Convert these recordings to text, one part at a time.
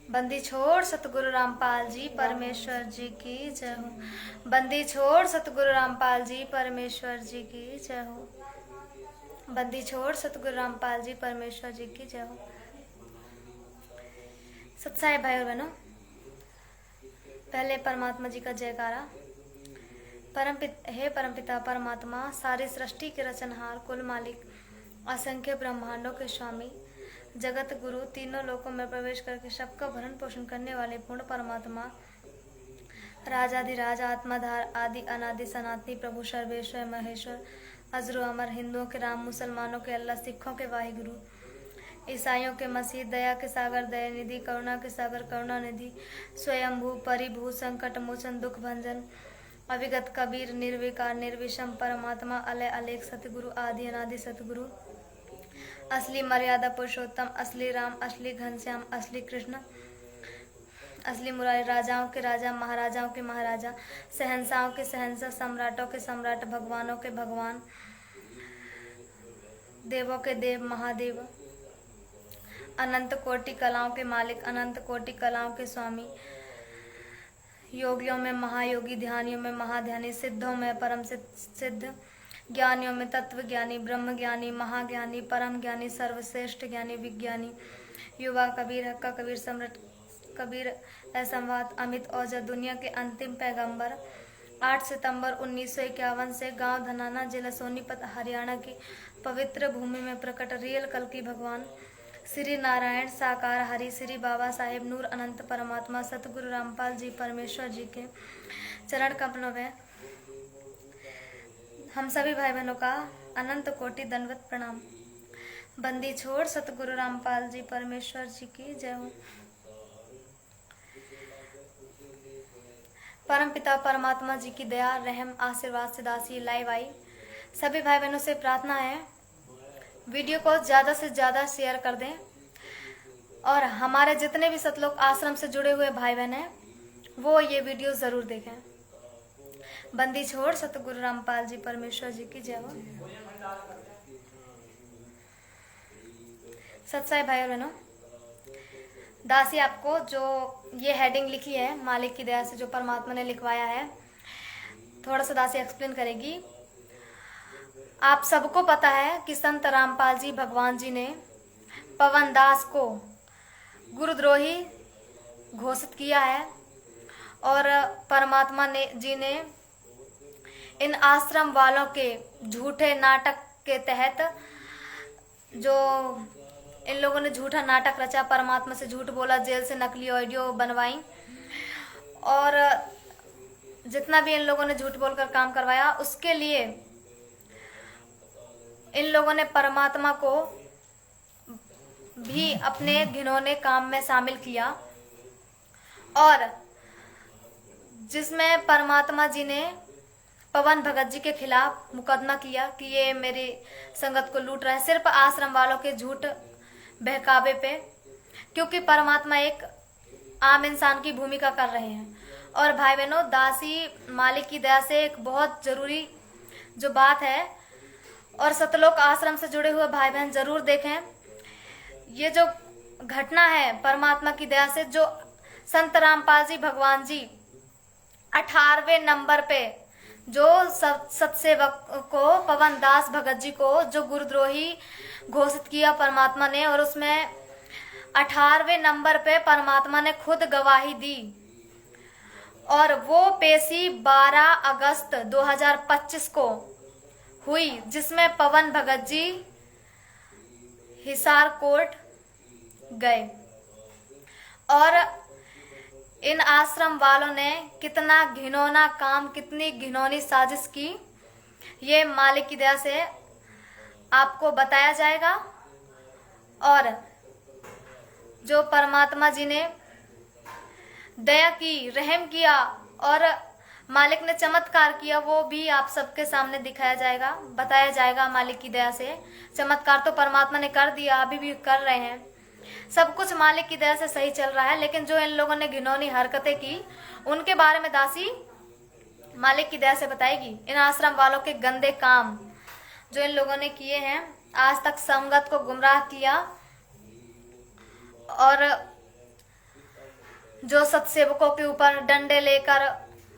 बंदी छोड़ सतगुरु रामपाल जी परमेश्वर जी की जय हो। बंदी छोड़ सतगुरु रामपाल जी परमेश्वर जी की जय हो। बंदी छोड़ सतगुरु रामपाल जी परमेश्वर जी की जय हो। सत्साई भाई और बहनों, पहले परमात्मा जी का जयकारा। हे परमपिता परमात्मा, सारी सृष्टि के रचनहार, कुल मालिक, असंख्य ब्रह्मांडों के स्वामी, जगत गुरु, तीनों लोकों में प्रवेश करके सबका भरण पोषण करने वाले पूर्ण परमात्मा, राजाधिराज, आत्माधार, आदि अनादि सनातनी प्रभु, सर्वेश्वर महेश्वर, अजर अमर, हिंदुओं के राम, मुसलमानों के अल्लाह, सिखों के वाहिगुरु, ईसाइयों के मसीह, दया के सागर दया निधि, करुणा के सागर करुणा निधि, स्वयंभू परिभू, संकट मोचन, दुख भंजन, अविगत कबीर, निर्विकार निर्विषम परमात्मा, अलय अलेख सतगुरु, आदि अनादि सतगुरु, असली मर्यादा पुरुषोत्तम, असली राम, असली घनश्याम, असली कृष्ण, असली मुरारी, राजाओं के राजा, महाराजाओं के महाराजा, शहंशाहों के शहंशाह, सम्राटों के सम्राट, भगवानों के भगवान, देवों के देव, महादेव, अनंत कोटि कलाओं के मालिक, अनंत कोटि कलाओं के स्वामी, योगियों में महायोगी, ध्यानियों में महाध्यानी, सिद्धों में परम सिद्ध, ज्ञानियों में तत्व ज्ञानी, ब्रह्म ज्ञानी, महाज्ञानी, परम ज्ञानी, सर्वश्रेष्ठ ज्ञानी, विज्ञानी, युवा कबीर, हक्का कबीर, सम्राट कबीर, असंवाद, अमित औजर, दुनिया के अंतिम पैगंबर, 8 सितंबर 1951 से गांव धनाना, जिला सोनीपत, हरियाणा की पवित्र भूमि में प्रकट रियल कल्कि भगवान श्री नारायण साकार हरि, श्री बाबा साहेब नूर अनंत परमात्मा सतगुरु रामपाल जी परमेश्वर जी के चरण कमलों में हम सभी भाई बहनों का अनंत कोटि दंडवत प्रणाम। बंदी छोड़ सतगुरु रामपाल जी परमेश्वर जी की जय हो। परम पिता परमात्मा जी की दया, रहम, आशीर्वाद से दासी लाइव आई। सभी भाई बहनों से प्रार्थना है, वीडियो को ज़्यादा से ज़्यादा शेयर कर दें और हमारे जितने भी सतलोक आश्रम से जुड़े हुए भाई बहन हैं वो ये वीडियो ज़रूर देखें। बंदी छोड़ सतगुरु रामपाल जी परमेश्वर जी की जय हो। सत्साई भाई और बहनों, दासी आपको जो ये हेडिंग लिखी है मालिक की दया से, जो परमात्मा ने लिखवाया है, थोड़ा सा दासी एक्सप्लेन करेगी। आप सबको पता है कि संत रामपाल जी भगवान जी ने पवन दास को गुरुद्रोही घोषित किया है और परमात्मा जी ने इन आश्रम वालों के झूठे नाटक के तहत, जो इन लोगों ने झूठा नाटक रचा, परमात्मा से झूठ बोला, जेल से नकली ऑडियो बनवाई और जितना भी इन लोगों ने झूठ बोलकर काम करवाया, उसके लिए इन लोगों ने परमात्मा को भी अपने घिनौने काम में शामिल किया और जिसमें परमात्मा जी ने पवन भगत जी के खिलाफ मुकदमा किया कि ये मेरी संगत को लूट रहा है, सिर्फ आश्रम वालों के झूठ बहकावे पे, क्योंकि परमात्मा एक आम इंसान की भूमिका कर रहे हैं। और भाई बहनों, दासी मालिक की दया से एक बहुत ज़रूरी जो बात है, और सतलोक आश्रम से जुड़े हुए भाई बहन ज़रूर देखें, ये जो घटना है परमात्मा की दया से, जो संत रामपाल जी भगवान जी 18वें नंबर पे जो सतसेवक को, पवन दास भगत जी को जो गुरुद्रोही घोषित किया परमात्मा ने, और उसमें 18वें नंबर पे परमात्मा ने खुद गवाही दी और वो पेशी 12 अगस्त 2025 को हुई, जिसमें पवन भगत जी हिसार कोर्ट गए और इन आश्रम वालों ने कितना घिनौना काम, कितनी घिनौनी साजिश की, ये मालिक की दया से आपको बताया जाएगा। और जो परमात्मा जी ने दया की, रहम किया और मालिक ने चमत्कार किया, वो भी आप सबके सामने दिखाया जाएगा, बताया जाएगा। मालिक की दया से चमत्कार तो परमात्मा ने कर दिया, अभी भी कर रहे हैं, सब कुछ मालिक की दया से सही चल रहा है। लेकिन जो इन लोगों ने घिनौनी हरकतें की, उनके बारे में दासी मालिक की दया से बताएगी। इन आश्रम वालों के गंदे काम जो इन लोगों ने किए हैं, आज तक संगत को गुमराह किया और जो सत्सेवकों के ऊपर डंडे लेकर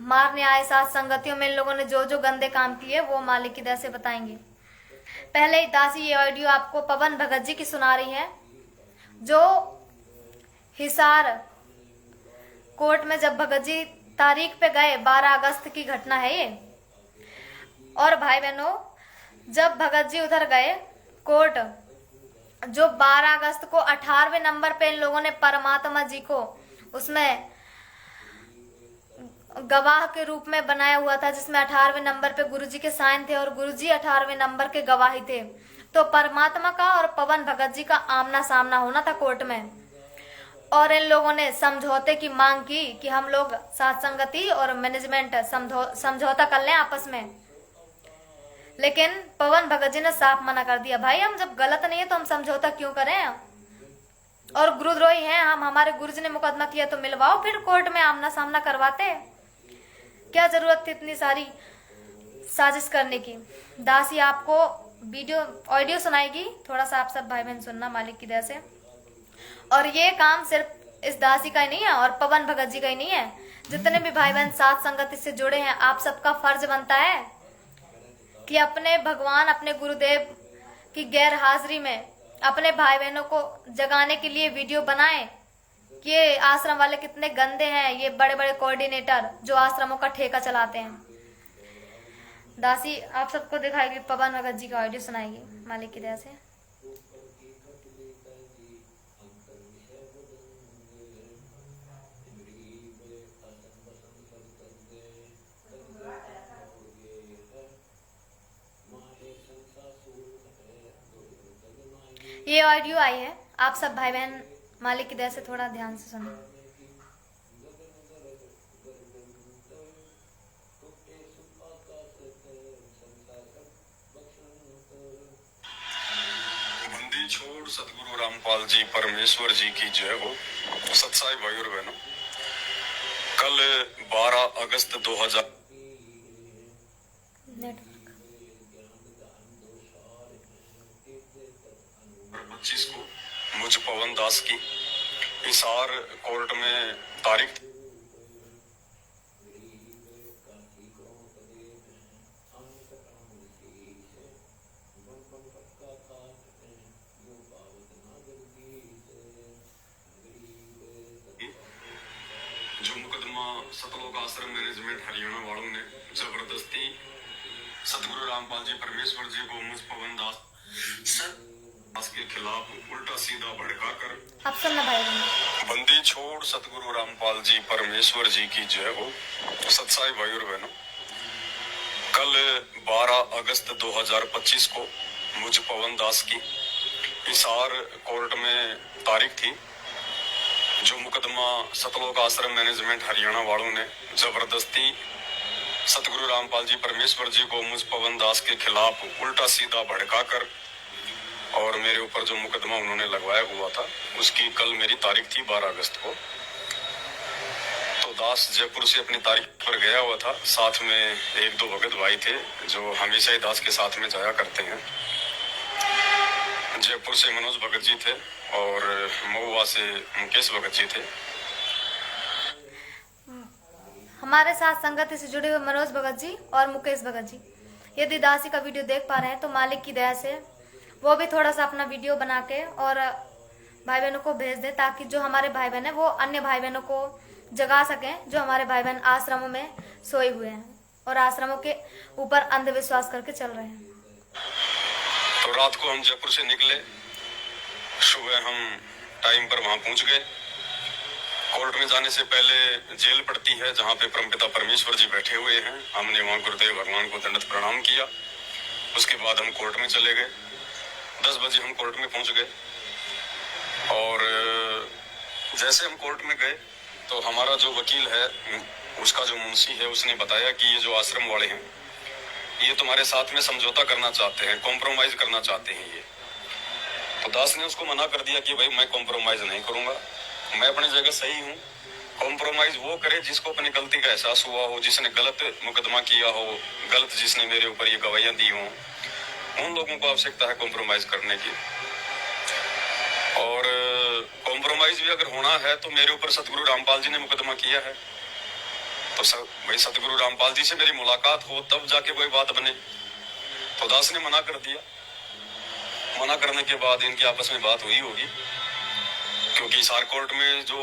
मारने आए साथ संगतियों में इन लोगों ने जो जो गंदे काम किए वो मालिक की दया से बताएंगे। पहले दासी ये ऑडियो आपको पवन भगत जी की सुना रही है, जो हिसार कोर्ट में जब भगत जी तारीख पे गए, 12 अगस्त की घटना है ये। और भाई बहनों, जब भगत जी उधर गए कोर्ट, जो 12 अगस्त को 18वें नंबर पे इन लोगों ने परमात्मा जी को उसमें गवाह के रूप में बनाया हुआ था, जिसमें 18वें नंबर पे गुरुजी के साइन थे और गुरुजी 18वें नंबर के गवाही थे। तो परमात्मा का और पवन भगत जी का आमना सामना होना था कोर्ट में। और इन लोगों ने समझौते की मांग की कि हम लोग साथ संगति और मैनेजमेंट समझौता कर लें आपस में। लेकिन पवन भगत जी ने साफ मना कर दिया, भाई हम जब गलत नहीं है तो हम समझौता क्यों करें, और गुरुद्रोही हैं हम, हमारे गुरुजी ने मुकदमा किया तो मिलवाओ, फिर कोर्ट में आमना सामना करवाते, क्या जरूरत थी इतनी सारी साजिश करने की। दासी आपको ऑडियो सुनाएगी, थोड़ा सा आप सब भाई बहन सुनना मालिक की दया से। और ये काम सिर्फ इस दासी का ही नहीं है और पवन भगत जी का ही नहीं है, जितने भी भाई बहन साथ संगति से जुड़े हैं, आप सबका फर्ज बनता है कि अपने भगवान, अपने गुरुदेव की गैर हाजिरी में अपने भाई बहनों को जगाने के लिए वीडियो बनाएं कि ये आश्रम वाले कितने गंदे हैं, ये बड़े बड़े कोऑर्डिनेटर जो आश्रमों का ठेका चलाते हैं। दासी आप सबको दिखाएगी, पवन भगत जी का ऑडियो सुनाएगी मालिक की दया से। ये ऑडियो आई है, आप सब भाई बहन मालिक की दया से थोड़ा ध्यान से सुनो। बंदी छोड़ सतगुरु रामपाल जी परमेश्वर जी की जय हो। सत्साई भाई और बहनों, कल 12 अगस्त 2025 को मुझ पवन दास की हिसार कोर्ट में तारीख जो मुकदमा सतलोक आश्रम मैनेजमेंट हरियाणा वालों ने जबरदस्ती सतगुरु रामपाल जी परमेश्वर जी को मुझ पवन दास के खिलाफ उल्टा सीधा भड़का कर बंदी छोड़ सतगुरु रामपाल जी परमेश्वर जी की जय हो। सत्साई भाई और बहनों, कल 12 अगस्त 2025 को मुझ पवन दास की हिसार कोर्ट में तारीख थी। जो मुकदमा सतलोक आश्रम मैनेजमेंट हरियाणा वालों ने जबरदस्ती सतगुरु रामपाल जी परमेश्वर जी को मुझ पवन दास के खिलाफ उल्टा सीधा भड़का कर और मेरे ऊपर जो मुकदमा उन्होंने लगवाया हुआ था, उसकी कल मेरी तारीख थी 12 अगस्त को। तो दास जयपुर से अपनी तारीख पर गया हुआ था, साथ में 1-2 भगत भाई थे जो हमेशा ही दास के साथ में जाया करते हैं। जयपुर से मनोज भगत जी थे और महुआ से मुकेश भगत जी थे। हमारे साथ संगति से जुड़े हुए मनोज भगत जी और मुकेश भगत जी, यदि दासी का वीडियो देख पा रहे हैं तो मालिक की दया से वो भी थोड़ा सा अपना वीडियो बना के और भाई बहनों को भेज दे, ताकि जो हमारे भाई बहन है वो अन्य भाई बहनों को जगा सकें, जो हमारे भाई बहन आश्रमों में सोए हुए हैं और आश्रमों के ऊपर अंधविश्वास करके चल रहे हैं। तो रात को हम जयपुर से निकले, सुबह हम टाइम पर वहां पहुंच गए। कोर्ट में जाने से पहले जेल पड़ती है जहां पे परमपिता परमेश्वर जी बैठे हुए हैं। हमने वहां गुरुदेव भगवान को दंडवत प्रणाम किया। उसके बाद हम कोर्ट में चले गए। 10 बजे हम कोर्ट में पहुंच गए और जैसे हम कोर्ट में गए तो हमारा जो वकील है, उसका जो मुंशी है, उसने बताया कि ये जो आश्रम वाले हैं ये तुम्हारे साथ में समझौता करना चाहते हैं, कॉम्प्रोमाइज करना चाहते हैं ये। तो दास ने उसको मना कर दिया कि भाई मैं कॉम्प्रोमाइज नहीं करूंगा, मैं अपनी जगह सही हूँ। कॉम्प्रोमाइज वो करे जिसको अपनी गलती का एहसास हुआ हो, जिसने गलत मुकदमा किया हो, गलत जिसने मेरे ऊपर ये गवाहियां दी हो, उन लोगों को आवश्यकता है कॉम्प्रोमाइज करने की। और कॉम्प्रोमाइज भी अगर होना है तो मेरे ऊपर सतगुरु रामपाल जी ने मुकदमा किया है, तो भाई सतगुरु रामपाल जी से मेरी मुलाकात हो तब जाके कोई बात बने। तो दास ने मना कर दिया। मना करने के बाद इनकी आपस में बात हुई होगी, क्योंकि हिसार कोर्ट में जो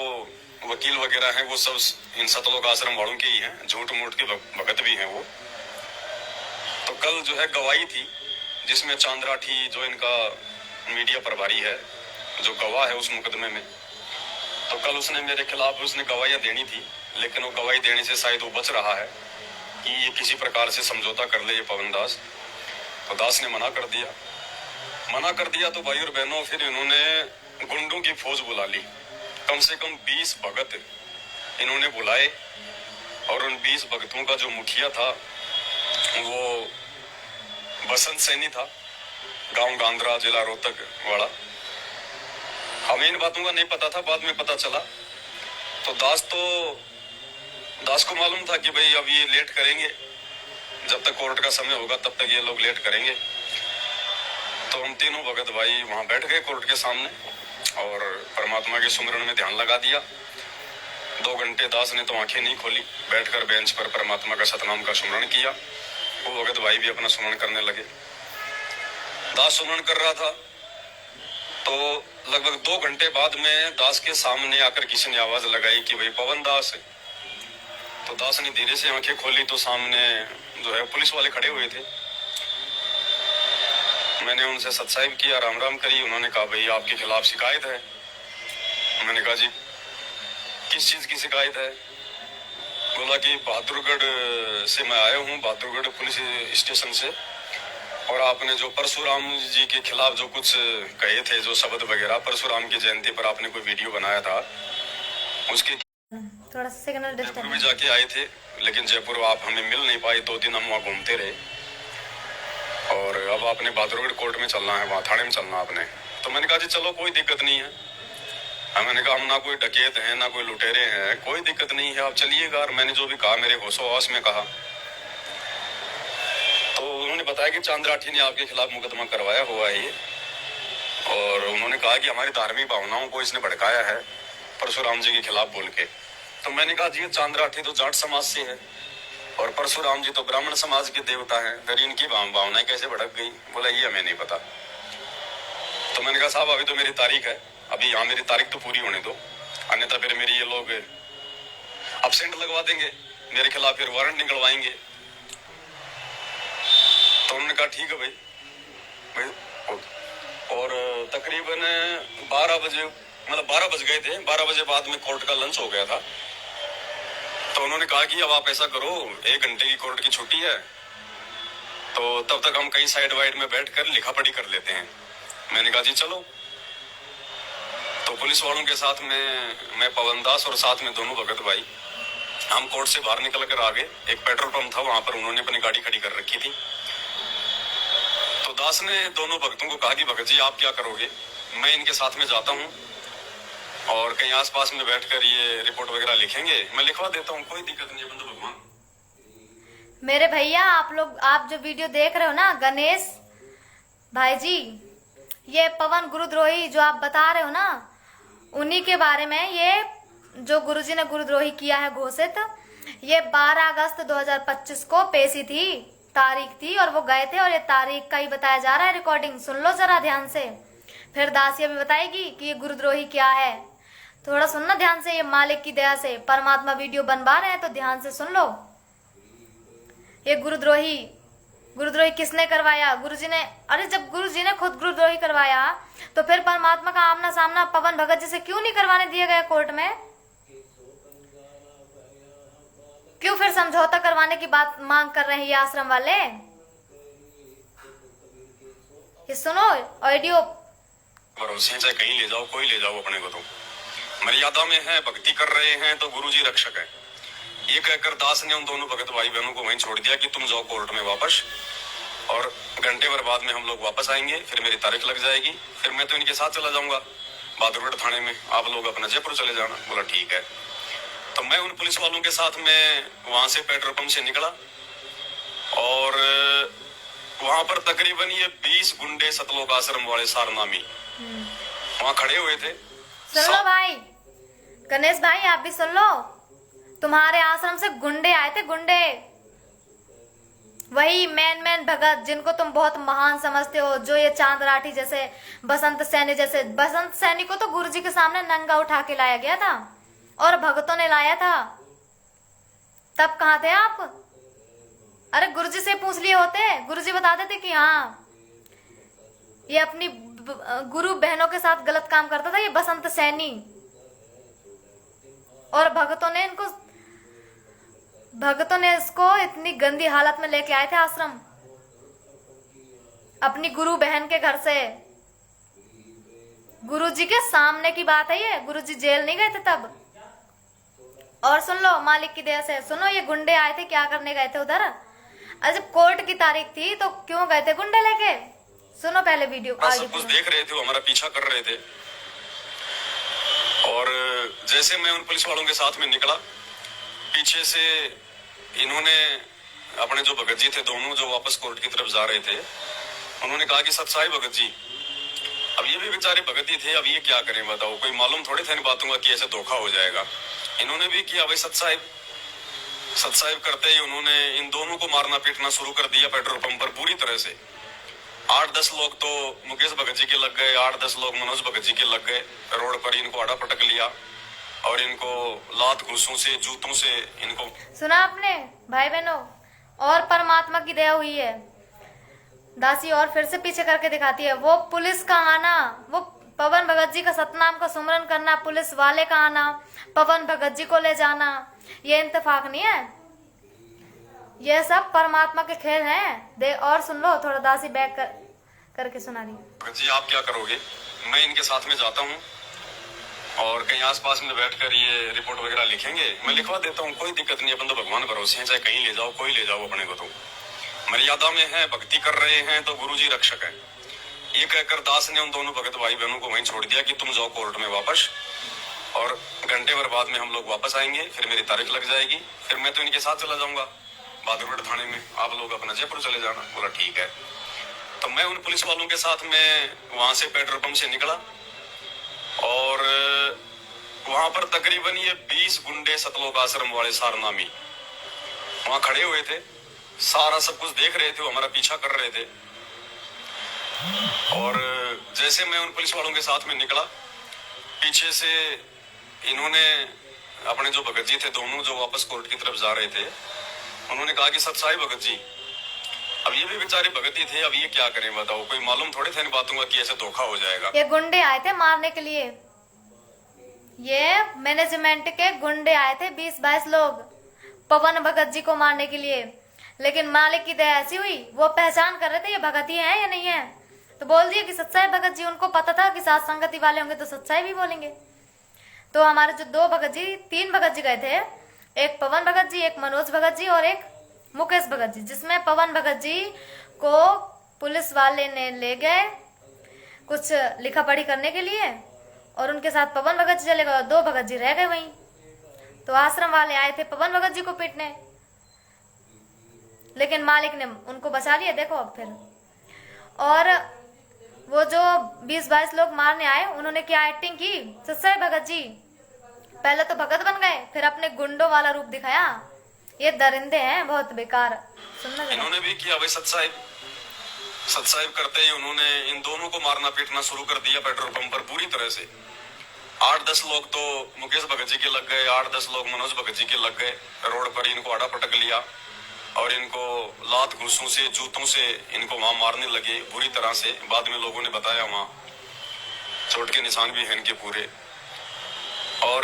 वकील वगैरह हैं वो सब इन सतलोक आश्रम वालों के ही हैं, झूठ मूठ के भगत भी हैं वो। तो कल जो है गवाही थी, जिसमें चांद्राठी जो इनका मीडिया प्रभारी है, जो गवाह है उस मुकदमे में, तो कल उसने मेरे खिलाफ उसने गवाहियां देनी थी, लेकिन वो गवाही देने से शायद वो बच रहा है कि ये किसी प्रकार से समझौता कर ले ये पवन दास। तो दास ने मना कर दिया। मना कर दिया तो भाई और बहनों फिर इन्होंने गुंडों की फौज बुला ली। कम से कम 20 भगत इन्होंने बुलाए, और उन 20 भगतों का जो मुखिया था वो बसंत सैनी था, गांव गांधरा, जिला रोहतक वाला। हमें इन बातों का नहीं पता था, बाद में पता चला। तो दास को मालूम था कि भाई अब ये लेट करेंगे, जब तक कोर्ट का समय होगा तब तक ये लोग लेट करेंगे। तो हम तीनों भगत भाई वहां बैठ गए कोर्ट के सामने और परमात्मा के सुमिरन में ध्यान लगा दिया। 2 घंटे दास ने तो आंखें नहीं खोली, बैठकर बेंच पर परमात्मा का सतनाम का सुमिरन किया। वो भगत भाई भी अपना सुमिरन करने लगे। दास सुमिरन कर रहा था तो लगभग 2 घंटे बाद में दास के सामने आकर किसी ने आवाज लगाई कि भाई पवन दास है। तो दास ने धीरे से आंखें खोली तो सामने जो है पुलिस वाले खड़े हुए थे। मैंने उनसे सत्साहिब किया, राम राम करी। उन्होंने कहा भाई आपके खिलाफ शिकायत है। मैंने कहा जी किस चीज की शिकायत है? बोला कि बहादुरगढ़ से मैं आया हूँ, बहादुरगढ़ पुलिस स्टेशन से, और आपने जो परशुराम जी के खिलाफ जो कुछ कहे थे, जो शब्द वगैरह, परशुराम की जयंती पर आपने कोई वीडियो बनाया था, उसके थोड़ा सिग्नल जयपुर डिस्टर्ब भी जाके आए थे, लेकिन जयपुर आप हमें मिल नहीं पाए। 2 दिन हम वहाँ घूमते रहे, और अब आपने बहादुरगढ़ कोर्ट में चलना है, वहाँ थाने में चलना आपने। तो मैंने कहा जी चलो कोई दिक्कत नहीं है। मैंने कहा हम ना कोई डकैत हैं ना कोई लुटेरे हैं, कोई दिक्कत नहीं है, आप चलिएगा। और मैंने जो भी कहा मेरे होशो हवास में कहा। तो उन्होंने बताया कि चांद्राठी ने आपके खिलाफ मुकदमा करवाया हुआ है ये, और उन्होंने कहा कि हमारी धार्मिक भावनाओं को इसने भड़काया है परशुराम जी के खिलाफ बोल के। तो मैंने कहा जी चांद्राठी तो जाट समाज से है और परशुराम जी तो ब्राह्मण समाज के देवता हैं, फिर इनकी भावनाएं कैसे भड़क गई? बोला ये हमें नहीं पता। तो मैंने कहा साहब अभी तो मेरी तारीख है, अभी यहाँ मेरी तारीख तो पूरी होने दो, अन्यथा फिर मेरी ये लोग अब्सेंट लगवा देंगे, मेरे खिलाफ फिर वारंट निकलवाएंगे। तो उन्होंने कहा ठीक है भाई। और तकरीबन 12 बजे, मतलब 12 बज गए थे, 12 बजे बाद में कोर्ट का लंच हो गया था। तो उन्होंने कहा कि अब आप ऐसा करो, 1 घंटे की कोर्ट की छुट्टी है, तो तब तक हम कहीं साइड वाइड में बैठकर लिखा पढ़ी कर लेते हैं। मैंने कहा जी चलो। तो पुलिस वालों के साथ में मैं पवन दास और साथ में दोनों भगत भाई हम कोर्ट से बाहर निकल कर आ गए। एक पेट्रोल पंप था, वहां पर उन्होंने अपनी गाड़ी खड़ी कर रखी थी। तो दास ने दोनों भगतों को कहा कि भगत जी आप क्या करोगे, मैं इनके साथ में जाता हूँ और कहीं आसपास में बैठकर ये रिपोर्ट वगैरह लिखेंगे, मैं लिखवा देता हूँ, कोई दिक्कत नहीं है बंधु भगवान। मेरे भैया आप जो वीडियो देख रहे हो ना गणेश भाई जी, ये पवन गुरुद्रोही जो आप बता रहे हो ना, उन्हीं के बारे में ये जो गुरुजी ने गुरुद्रोही किया है घोषित, ये 12 अगस्त 2025 को पेशी थी, तारीख थी, और वो गए थे, और ये तारीख का ही बताया जा रहा है। रिकॉर्डिंग सुन लो जरा ध्यान से, फिर दासिया भी बताएगी कि ये गुरुद्रोही क्या है। थोड़ा सुनना ध्यान से, ये मालिक की दया से परमात्मा वीडियो बनवा रहे हैं तो ध्यान से सुन लो। ये गुरुद्रोही किसने करवाया? गुरुजी ने। अरे जब गुरुजी ने खुद गुरुद्रोही करवाया तो फिर परमात्मा का आमना सामना पवन भगत जी से क्यों नहीं करवाने दिया गया कोर्ट में? क्यों फिर समझौता करवाने की बात मांग कर रहे हैं ये आश्रम वाले? ये सुनो ऑडियो। भरोसे से कहीं ले जाओ, कोई ले जाओ, अपने को तो मर्यादा में है, भक्ति कर रहे हैं तो गुरुजी रक्षक है। ये कहकर दास ने उन दोनों भगत भाई बहनों को वहीं छोड़ दिया कि तुम जाओ कोर्ट में वापस, और घंटे भर बाद में हम लोग वापस आएंगे, फिर मेरी तारीख लग जाएगी, फिर मैं तो इनके साथ चला जाऊंगा बहादुरगढ़ थाने में, आप लोग अपना जयपुर चले जाना। बोला ठीक है। तो मैं उन पुलिस वालों के साथ में वहां से पेट्रोल पंप से निकला, और वहां पर तकरीबन ये 20 गुंडे सतलोक आश्रम वाले सारनामी वहां खड़े हुए थे। सुन लो भाई, गणेश भाई आप भी सुन लो। तुम्हारे आश्रम से गुंडे आए थे, गुंडे, वही मैन भगत जिनको तुम बहुत महान समझते हो, जो ये चांद राठी जैसे, बसंत सैनी जैसे। बसंत सैनी को तो गुरुजी के सामने नंगा उठा के लाया गया था और भगतों ने लाया था। तब कहाँ थे आप? अरे गुरुजी से पूछ लिए होते, गुरुजी बता देते कि हाँ ये अपनी गुरु बहनों के साथ गलत काम करता था, ये बसंत सैनी। और भगतों ने इसको इतनी गंदी हालत में लेके आए थे आश्रम, अपनी गुरु बहन के घर से। गुरुजी के सामने की बात है ये, गुरुजी जेल नहीं गए थे तब। और सुन लो मालिक की दया से, सुनो ये गुंडे आए थे, क्या करने गए थे उधर? जब कोर्ट की तारीख थी तो क्यों गए थे गुंडे लेके? सुनो पहले वीडियो। सब कुछ देख रहे थे, वो हमारा पीछा कर रहे थे। और जैसे मैं उन पुलिस वालों के साथ में निकला, पीछे से इन्होंने अपने जो भगत जी थे दोनों, जो वापस कोर्ट की तरफ जा रहे थे, उन्होंने कहा कि सत साहिब भगत जी, अब ये भी बेचारे भगत ही थे, अब ये क्या करें बताओ, कोई मालूम थोड़े था इन बातों का कि ऐसे धोखा हो जाएगा। इन्होंने भी किया भाई सत साहिब करते ही उन्होंने इन दोनों को मारना पीटना शुरू कर दिया पेट्रोल पंप पर पूरी तरह से। 8-10 लोग तो मुकेश भगत जी के लग गए, 8-10 लोग मनोज भगत जी के लग गए। रोड पर इनको आड़ा पटक लिया और इनको लात घूसों से, जूतों से इनको। सुना आपने भाई बहनों? और परमात्मा की दया हुई है, दासी और फिर से पीछे करके दिखाती है। वो पुलिस का आना, वो पवन भगत जी का सतनाम का सुमरन करना, पुलिस वाले का आना, पवन भगत जी को ले जाना, ये इंतफाक नहीं है, ये सब परमात्मा के खेल हैं। दे और सुन लो थोड़ा, दासी बैक करके सुना रही। जी आप क्या करोगे? मैं इनके साथ में जाता हूँ और कहीं आसपास में बैठकर ये रिपोर्ट वगैरह लिखेंगे, मैं लिखवा देता हूँ, कोई दिक्कत नहीं। अपन तो भगवान भरोसे हैं, चाहे कहीं ले जाओ, कोई ले जाओ, अपने को तो मर्यादा में है, भक्ति कर रहे हैं तो गुरुजी रक्षक है। ये कहकर दास ने उन दोनों भगत भाई बहनों को वहीं छोड़ दिया कि तुम जाओ कोर्ट में वापस, और घंटे भर बाद में हम लोग वापस आएंगे, फिर मेरी तारीख लग जाएगी, फिर मैं तो इनके साथ चला जाऊंगा बहादुरगढ़ थाने में, आप लोग अपना जयपुर चले जाना। बोला ठीक है। तो मैं उन पुलिस वालों के साथ में वहां से पेट्रोल पंप से निकला और वहां पर तकरीबन ये 20 गुंडे सतलोक आश्रम वाले सारनामी वहां खड़े हुए थे, सारा सब कुछ देख रहे थे, वो हमारा पीछा कर रहे थे। और जैसे मैं उन पुलिस वालों के साथ में निकला, पीछे से इन्होंने अपने जो भगत जी थे दोनों, जो वापस कोर्ट की तरफ जा रहे थे, उन्होंने कहा कि सत साहिब भगत जी, अब ये भी बेचारे भगत ही थे, अब ये क्या करें बताओ, कोई मालूम थोड़े थे इन बातों का कि ऐसे धोखा हो जाएगा। ये गुंडे आए थे मारने के लिए, ये मैनेजमेंट के गुंडे आए थे 20-22 लोग पवन भगत जी को मारने के लिए। लेकिन मालिक की दया ऐसी हुई, वो पहचान कर रहे थे ये भगत ही है या नहीं है, तो बोल दिया कि सच्चाई भगत जी। उनको पता था कि सात संगति वाले होंगे तो सच्चाई भी बोलेंगे। तो हमारे जो 2 भगत जी, 3 भगत जी गए थे, एक पवन भगत जी, एक मनोज भगत जी और एक मुकेश भगत जी, जिसमें पवन भगत जी को पुलिस वाले ने ले गए कुछ लिखा पढ़ी करने के लिए, और उनके साथ पवन भगत जी चले गए, 2 भगत जी रह गए वहीं। तो आश्रम वाले आए थे पवन भगत जी को पीटने, लेकिन मालिक ने उनको बचा लिया। देखो अब फिर, और वो जो 20-22 लोग मारने आए, उन्होंने क्या एक्टिंग की, सच्चाई भगत जी पहले तो भगत बन गए, फिर अपने गुंडों वाला रूप दिखाया। ये दरिंदे हैं, बहुत बेकार। सुनना इन्होंने भी किया भाई सत साहिब करते ही उन्होंने इन दोनों को मारना पीटना शुरू कर दिया पेट्रोल पंप पर पूरी तरह से। 8-10 लोग तो मुकेश भगत जी के लग गए, 8-10 लोग मनोज भगत जी के लग गए। रोड पर इनको आड़ा पटक लिया और इनको लात घूसों से, जूतों से इनको वहां मारने लगे बुरी तरह से। बाद में लोगों ने बताया वहां चोट के निशान भी हैं इनके पूरे। और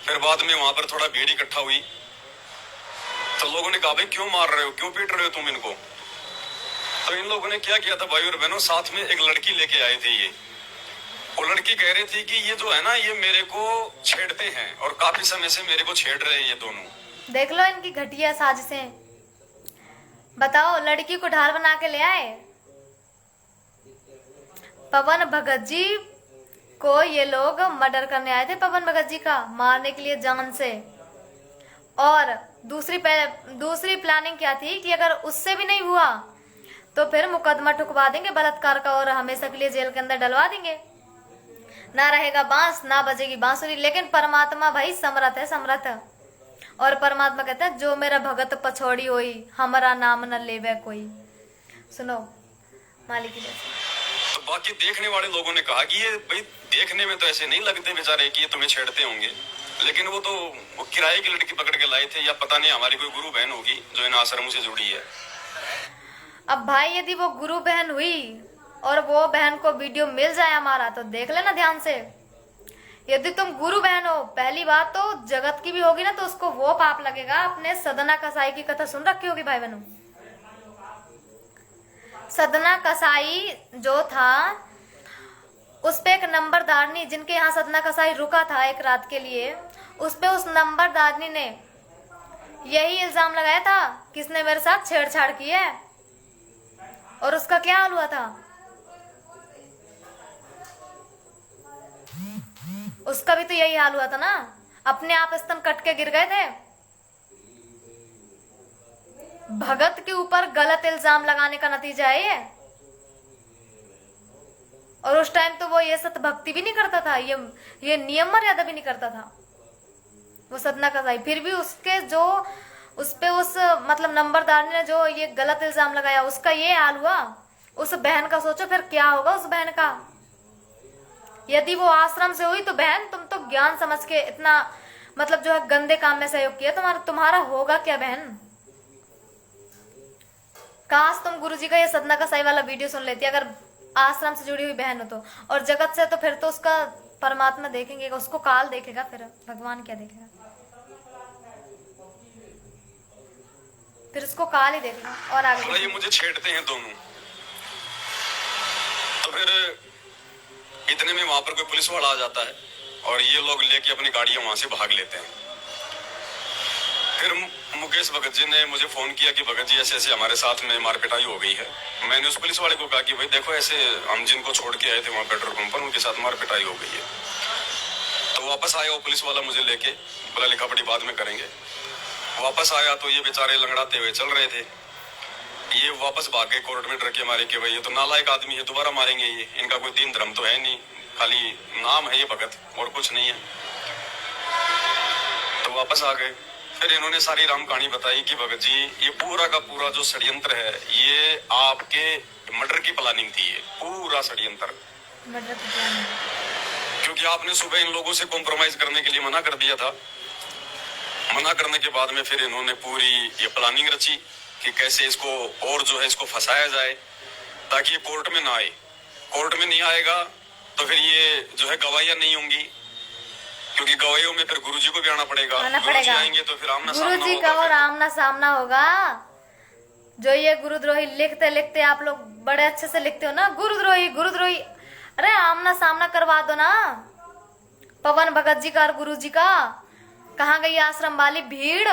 फिर बाद में वहां पर थोड़ा भीड़ इकट्ठा हुई, तो लोगों ने कहा भाई क्यों मार रहे हो, क्यों पीट रहे हो तुम इनको। तो इन लोगों ने क्या किया था भाई और बहनों, साथ में एक लड़की लेके आए थे। ये वो लड़की कह रही थी कि ये जो है ना, ये मेरे को छेड़ते हैं और काफी समय से मेरे को छेड़ रहे हैं ये दोनों। देख लो इनकी घटिया साजिशें। बताओ, लड़की को ढाल बना के ले आए। पवन भगत जी को ये लोग मर्डर करने आए थे, पवन भगत जी का मारने के लिए जान से। और दूसरी प्लानिंग क्या थी कि अगर उससे भी नहीं हुआ तो फिर मुकदमा ठुकवा देंगे बलात्कार का और हमेशा के लिए जेल के अंदर डलवा देंगे। ना रहेगा बांस ना बजेगी बांसुरी। लेकिन परमात्मा भाई समर्थ है, समर्थ। और परमात्मा कहते हैं जो मेरा भगत पछोड़ी होई हमारा नाम न लेवे कोई। सुनो मालिक की जैसे। तो बाकी देखने वाले लोगों ने कहा कि ये भाई देखने में तो ऐसे नहीं लगते बेचारे कि ये तुम्हें छेड़ते होंगे, लेकिन वो किराए की लड़की पकड़ के लाए थे, या पता नहीं हमारी कोई गुरु बहन होगी जो इन आश्रमों से जुड़ी है। अब भाई यदि वो गुरु बहन हुई और वो बहन को वीडियो मिल जाए हमारा तो देख लेना ध्यान से। यदि तुम गुरु बहन हो, पहली बात तो जगत की भी होगी ना, तो उसको वो पाप लगेगा। अपने सदना कसाई की कथा सुन रखी होगी भाई बहनों। सदना कसाई जो था उस पे एक नंबरदारनी, जिनके यहाँ सदना कसाई रुका था एक रात के लिए, उस पे उस नंबरदारनी ने यही इल्जाम लगाया था किसने मेरे साथ छेड़छाड़ की है। और उसका क्या हाल हुआ था? उसका भी तो यही हाल हुआ था ना, अपने आप स्तन कट के गिर गए थे। भगत के ऊपर गलत इल्जाम लगाने का नतीजा है ये। और उस टाइम तो वो ये सत भक्ति भी नहीं करता था, ये नियम मर्यादा भी नहीं करता था वो सदना कसाई। फिर भी उसके जो उस पे उस मतलब नंबरदार ने जो ये गलत इल्जाम लगाया, उसका ये हाल हुआ। उस बहन का सोचो फिर क्या होगा उस बहन का। यदि वो आश्रम से हुई तो बहन तुम तो ज्ञान समझ के इतना मतलब जो है गंदे काम में सहयोग किया, तुम्हारा होगा क्या बहन। काश तुम गुरुजी का ये सदना कसाई वाला वीडियो सुन लेती अगर आश्रम से जुड़ी हुई बहन हो तो। और जगत से तो फिर तो उसका परमात्मा देखेंगे, उसको काल देखेगा, फिर भगवान क्या देखेगा, फिर उसको काल ही देखेगा। और आगे ये मुझे छेड़ते हैं दोनों, तो फिर इतने में वहां पर कोई पुलिस वाला आ जाता है और ये लोग लेके अपनी गाड़ियां वहां से भाग लेते हैं। फिर मुकेश भगत जी ने मुझे फोन किया कि भगत जी ऐसे ऐसे हमारे साथ में मारपिटाई हो गई है। मैंने उस पुलिस वाले को कहा कि भाई देखो ऐसे हम जिनको छोड़ के आए थे वहां पेट्रोल पंप पर, उनके साथ मारपिटाई हो गई है। तो वापस आया वो पुलिस वाला मुझे लेके, बोला लिखा पढ़ी बाद में करेंगे। वापस आया तो ये बेचारे लंगड़ाते हुए चल रहे थे। ये वापस भाग गए कोर्ट में डर के मारे कि भाई ये तो नालायक आदमी है, दोबारा मारेंगे, ये इनका कोई दीन धर्म तो है नहीं, खाली नाम है ये भगत और कुछ नहीं है। तो वापस आ गए। फिर इन्होंने सारी राम कहानी बताई कि भगत जी ये पूरा का पूरा जो षड्यंत्र है ये आपके मर्डर की प्लानिंग थी, ये पूरा षड्यंत्र। क्योंकि आपने सुबह इन लोगों से कॉम्प्रोमाइज करने के लिए मना कर दिया था। मना करने के बाद में फिर इन्होंने पूरी ये प्लानिंग रची कि कैसे इसको और जो है इसको फंसाया जाए ताकि ये कोर्ट में ना आए। कोर्ट में नहीं आएगा तो फिर ये जो है गवाहियां नहीं होंगी, क्योंकि गवाहियों में फिर गुरुजी को भी आना पड़ेगा। गुरुजी आएंगे तो फिर आमना सामना होगा। गुरुजी का और आमना सामना होगा। जो ये गुरुद्रोही लिखते लिखते आप लोग बड़े अच्छे से लिखते हो ना, गुरुद्रोही गुरुद्रोही, अरे आमना सामना करवा दो ना पवन भगत जी का और गुरुजी का। कहाँ गई आश्रम वाली भीड़,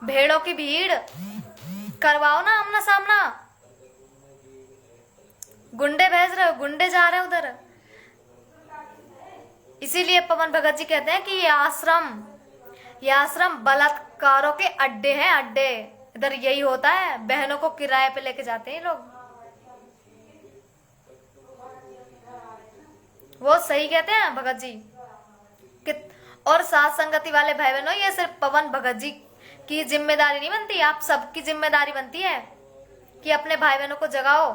भेड़ों की भीड़, करवाओ ना आमना सामना। गुंडे भेज रहे हो, गुंडे जा रहे हैं उधर। इसीलिए पवन भगत जी कहते हैं कि ये आश्रम बलात्कारों के अड्डे हैं, अड्डे। इधर यही होता है, बहनों को किराए पे लेके जाते हैं लोग। वो सही कहते हैं भगत जी। और साथ संगति वाले भाई बहनों, ये सिर्फ पवन भगत जी की जिम्मेदारी नहीं बनती, आप सबकी जिम्मेदारी बनती है कि अपने भाई बहनों को जगाओ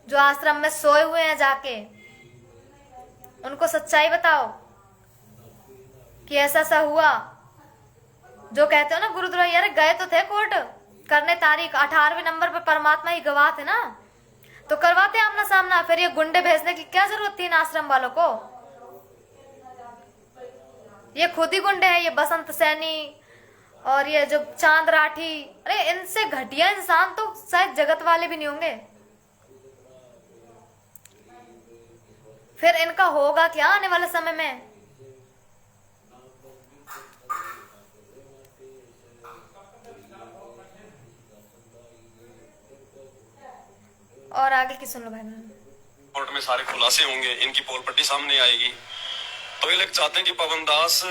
जो आश्रम में सोए हुए हैं, जाके उनको सच्चाई बताओ कि ऐसा ऐसा हुआ। जो कहते हो ना गुरुद्रोही, यार गए तो थे कोर्ट करने तारीख, 18वें नंबर पे परमात्मा ही गवाह थे ना, तो करवाते आमना सामना। फिर ये गुंडे भेजने की क्या जरूरत थी इन आश्रम वालों को। ये खुद ही गुंडे हैं, ये बसंत सैनी और ये जो चांद राठी। अरे इनसे घटिया इंसान तो शायद जगत वाले भी नहीं होंगे। फिर इनका होगा क्या आने वाले समय में। और आगे की सुन लो भाई। कोर्ट में सारे खुलासे होंगे, इनकी पोल पट्टी सामने आएगी। तो ये लोग चाहते हैं कि पवन दास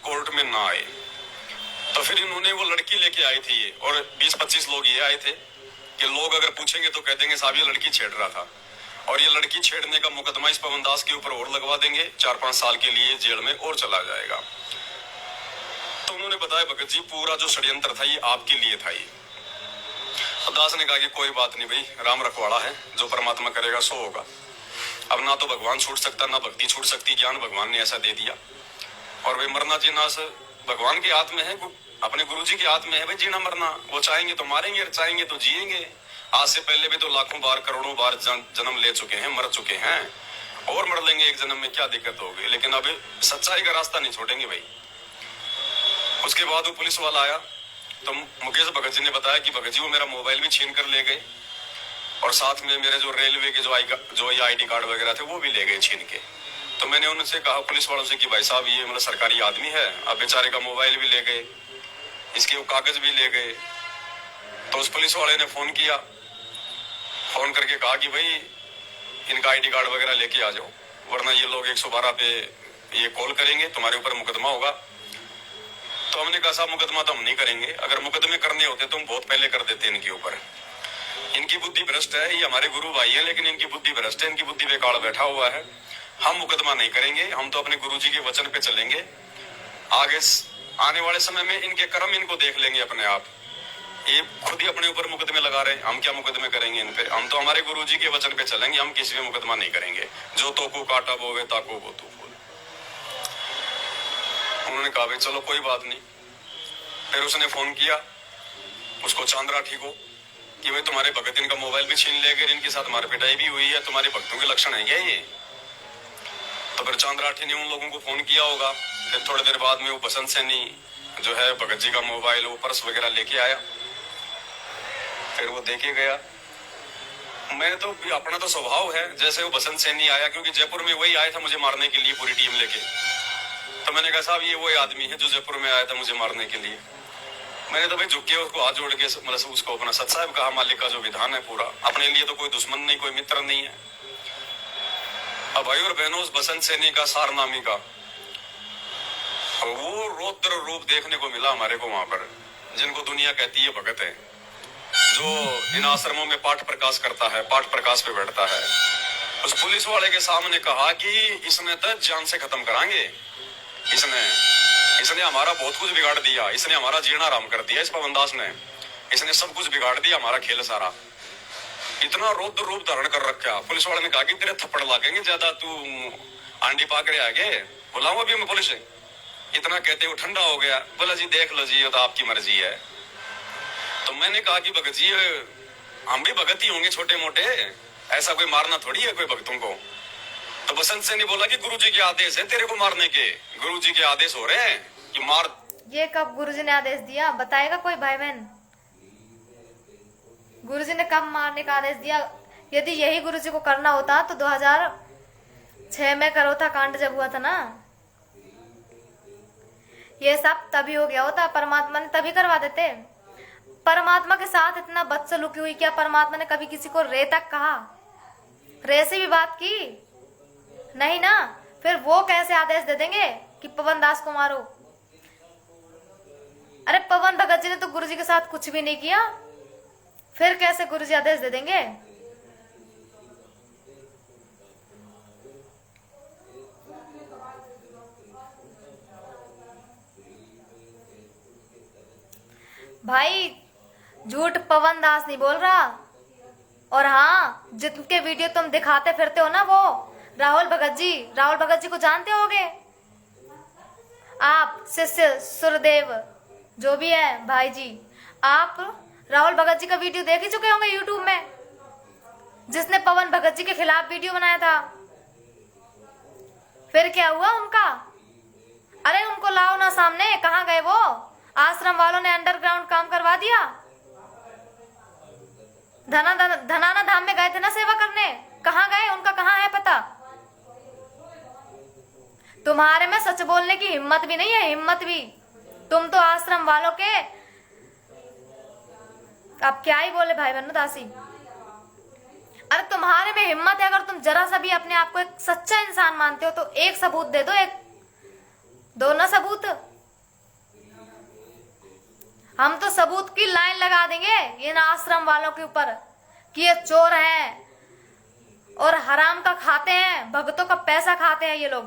कोर्ट में ना आए। तो फिर इन्होंने वो लड़की लेके आई थी ये, और 20-25 लोग ये आए थे कि लोग अगर पूछेंगे तो कह देंगे साहब ये लड़की छेड़ रहा था। और ये लड़की छेड़ने का मुकदमा इस पवन दास के ऊपर और लगवा देंगे, 4-5 साल के लिए जेल में और चला जाएगा। तो उन्होंने बताया भगत जी पूरा जो षड्यंत्र था ये आपके लिए था। ये दास ने कहा कि कोई बात नहीं भाई, राम रखवाड़ा है, जो परमात्मा करेगा सो होगा। अब ना तो भगवान छूट सकता ना भक्ति छूट सकती, ज्ञान भगवान ने ऐसा दे दिया। और वे मरना जीना भगवान के हाथ में है, अपने गुरु जी के हाथ में है भाई जीना मरना। वो चाहेंगे तो मारेंगे, चाहेंगे तो जिएंगे। आज से पहले भी तो लाखों बार करोड़ों बार जन्म ले चुके हैं, मर चुके हैं, और मर लेंगे एक जन्म में, क्या दिक्कत होगी। लेकिन अब सच्चाई का रास्ता नहीं छोड़ेंगे भाई। उसके बाद वो पुलिस वाला आया तो मुकेश भगत जी ने बताया कि भगत जी वो मेरा मोबाइल भी छीन कर ले गए, और साथ में मेरे जो रेलवे के जो ID कार्ड वगैरह थे वो भी ले गए छीन के। तो मैंने उनसे कहा पुलिस वालों से कि भाई साहब ये मतलब सरकारी आदमी है, अब बेचारे का मोबाइल भी ले गए, इसके वो कागज भी ले गए। तो उस पुलिस वाले ने फोन किया, फोन करके कहा कि भाई इनका ID कार्ड वगैरह लेके आ जाओ, वरना ये लोग 112 पे ये कॉल करेंगे, तुम्हारे ऊपर मुकदमा होगा। तो हमने कहा साहब मुकदमा तो हम नहीं करेंगे, अगर मुकदमे करने होते तो हम बहुत पहले कर देते इनके ऊपर। इनकी बुद्धि भ्रष्ट है, ये हमारे गुरु भाई है लेकिन इनकी बुद्धि भ्रष्ट है, इनकी बुद्धि बेकार बैठा हुआ है। हम मुकदमा नहीं करेंगे, हम तो अपने गुरु जी के वचन पे चलेंगे। आगे आने वाले समय में इनके कर्म इनको देख लेंगे अपने आप। ये खुद ही अपने ऊपर मुकदमे लगा रहे हैं, हम क्या मुकदमे करेंगे इन पे। हम तो हमारे गुरु जी के वचन पे चलेंगे, हम किसी पे मुकदमा नहीं करेंगे। जो तो को काटा बोवे ताको वो तू फूल। उन्होंने कहा भाई चलो कोई बात नहीं। फिर उसने फोन किया उसको चांदराठी को कि भाई तुम्हारे भगत इनका मोबाइल भी छीन ले गए, इनके साथ मारपिटाई भी हुई है, तुम्हारे भक्तों के लक्षण है क्या ये। तो फिर चांदराठी ने उन लोगों को फोन किया होगा। फिर थोड़ी देर बाद में वो बसंत सैनी जो है भगत जी का मोबाइल वो पर्स वगैरह लेके आया, फिर वो देके गया। मैं तो अपना तो स्वभाव है, जैसे वो बसंत सैनी आया, क्योंकि जयपुर में वही आया था मुझे मारने के लिए पूरी टीम लेके। तो मैंने कहा साहब ये वही आदमी है जो जयपुर में आया था मुझे मारने के लिए। मैंने तो भाई झुक के उसको हाथ जोड़ के मतलब उसको अपना सच साहब कहा, मालिक का जो विधान है पूरा, अपने लिए तो कोई दुश्मन नहीं, कोई मित्र नहीं है। अब भाई और बहनों उस बसंत सैनी का सारनामी का वो रौद्र रूप देखने को मिला हमारे को वहां पर, जिनको दुनिया कहती है भगत है, जो इन आश्रमों में पाठ प्रकाश करता है, पाठ प्रकाश पे बैठता है। उस पुलिस वाले के सामने कहा कि इसने तो जान से खत्म कराएंगे, इसने हमारा बहुत कुछ बिगाड़ दिया, इसने हमारा जीना आराम कर दिया, इस पवन दास ने, इसने सब कुछ बिगाड़ दिया, हमारा खेल सारा। इतना रौद्र रूप धारण कर रखा। पुलिस वाले ने कहा कि तेरे थप्पड़ लागेंगे ज्यादा, तू आंडी पाकड़े आगे बुलाऊं अभी मैं पुलिस। इतना कहते वो ठंडा हो गया, बोला जी देख लो जी, ये तो आपकी मर्जी है। तो मैंने कहा कि भगत जी हम भी भगत ही होंगे छोटे मोटे, ऐसा कोई मारना थोड़ी है कोई भक्तों को। तो बसंत से नहीं बोला कि गुरुजी के आदेश है तेरे को मारने के, गुरुजी के आदेश हो रहे हैं कि मार। ये कब गुरुजी ने आदेश दिया बताएगा कोई भाई बहन? गुरुजी ने कब मारने का आदेश दिया? यदि यही गुरुजी को करना होता तो 2006 में करोथा कांड जब हुआ था ना, ये सब तभी हो गया होता, परमात्मा ने तभी करवा देते। परमात्मा के साथ इतना बदसलूकी हुई, क्या परमात्मा ने कभी किसी को रे तक कहा? रे से भी बात की नहीं ना, फिर वो कैसे आदेश दे देंगे कि पवन दास को मारो? अरे पवन भगत जी ने तो गुरुजी के साथ कुछ भी नहीं किया, फिर कैसे गुरुजी आदेश दे देंगे? भाई झूठ पवन दास नहीं बोल रहा। और हाँ, जिनके वीडियो तुम दिखाते फिरते हो ना, वो राहुल भगत जी को जानते होगे आप, शिष्य सुरदेव जो भी है भाई जी, आप राहुल भगत जी का वीडियो देख ही चुके होंगे यूट्यूब में, जिसने पवन भगत जी के खिलाफ वीडियो बनाया था। फिर क्या हुआ उनका? अरे उनको लाओ ना सामने, कहाँ गए वो? आश्रम वालों ने अंडरग्राउंड काम करवा दिया। धनाना धाम में गए थे ना सेवा करने, कहाँ गए? उनका कहाँ है पता? तुम्हारे में सच बोलने की हिम्मत भी नहीं है, हिम्मत भी। तुम तो आश्रम वालों के, अब क्या ही बोले भाई बहनों दासी। अरे तुम्हारे में हिम्मत है, अगर तुम जरा सा भी अपने आप को एक सच्चा इंसान मानते हो तो एक सबूत दे दो, एक दो ना सबूत। हम तो सबूत की लाइन लगा देंगे इन आश्रम वालों के ऊपर कि ये चोर हैं और हराम का खाते हैं, भक्तों का पैसा खाते हैं, ये लोग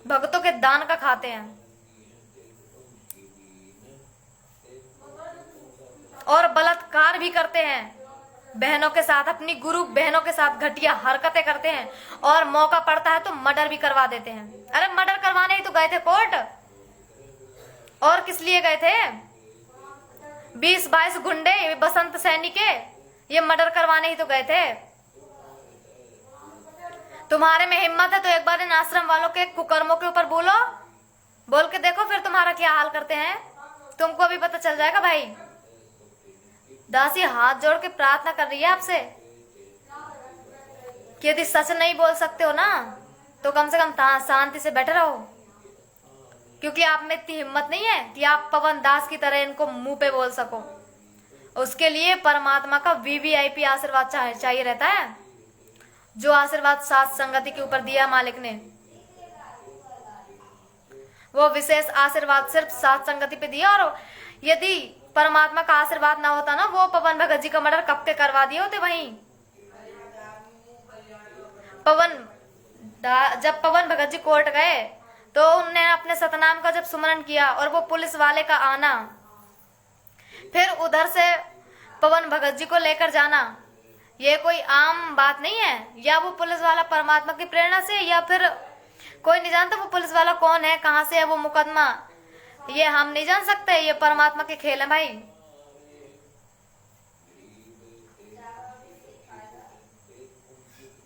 भक्तों के दान का खाते हैं और बलात्कार भी करते हैं बहनों के साथ, अपनी गुरु बहनों के साथ घटिया हरकतें करते हैं और मौका पड़ता है तो मर्डर भी करवा देते हैं। अरे मर्डर करवाने ही तो गए थे कोर्ट, और किस लिए गए थे? 20-22 गुंडे बसंत सैनी के, ये मर्डर करवाने ही तो गए थे। तुम्हारे में हिम्मत है तो एक बार इन आश्रम वालों के कुकर्मों के ऊपर बोलो, बोल के देखो फिर तुम्हारा क्या हाल करते हैं, तुमको भी पता चल जाएगा भाई। दासी हाथ जोड़ के प्रार्थना कर रही है आपसे कि यदि सच नहीं बोल सकते हो ना तो कम से कम शांति से बैठे रहो, क्योंकि आप में इतनी हिम्मत नहीं है कि आप पवन दास की तरह इनको मुंह पे बोल सको। उसके लिए परमात्मा का वीवीआईपी आशीर्वाद चाहिए रहता है, जो आशीर्वाद सात संगति के ऊपर दिया मालिक ने, वो विशेष आशीर्वाद सिर्फ सात संगति पे दिया। और यदि परमात्मा का आशीर्वाद ना होता ना, वो पवन भगत जी का मर्डर कब के करवा दिए होते। वहीं जब पवन भगत जी कोर्ट गए तो उन्होंने अपने सतनाम का जब सुमरन किया और वो पुलिस वाले का आना, फिर उधर से पवन भगत जी को लेकर जाना, ये कोई आम बात नहीं है। या वो पुलिस वाला परमात्मा की प्रेरणा से, या फिर कोई नहीं जानता वो पुलिस वाला कौन है, कहां से है वो मुकदमा, ये हम नहीं जान सकते, ये परमात्मा के खेल है भाई।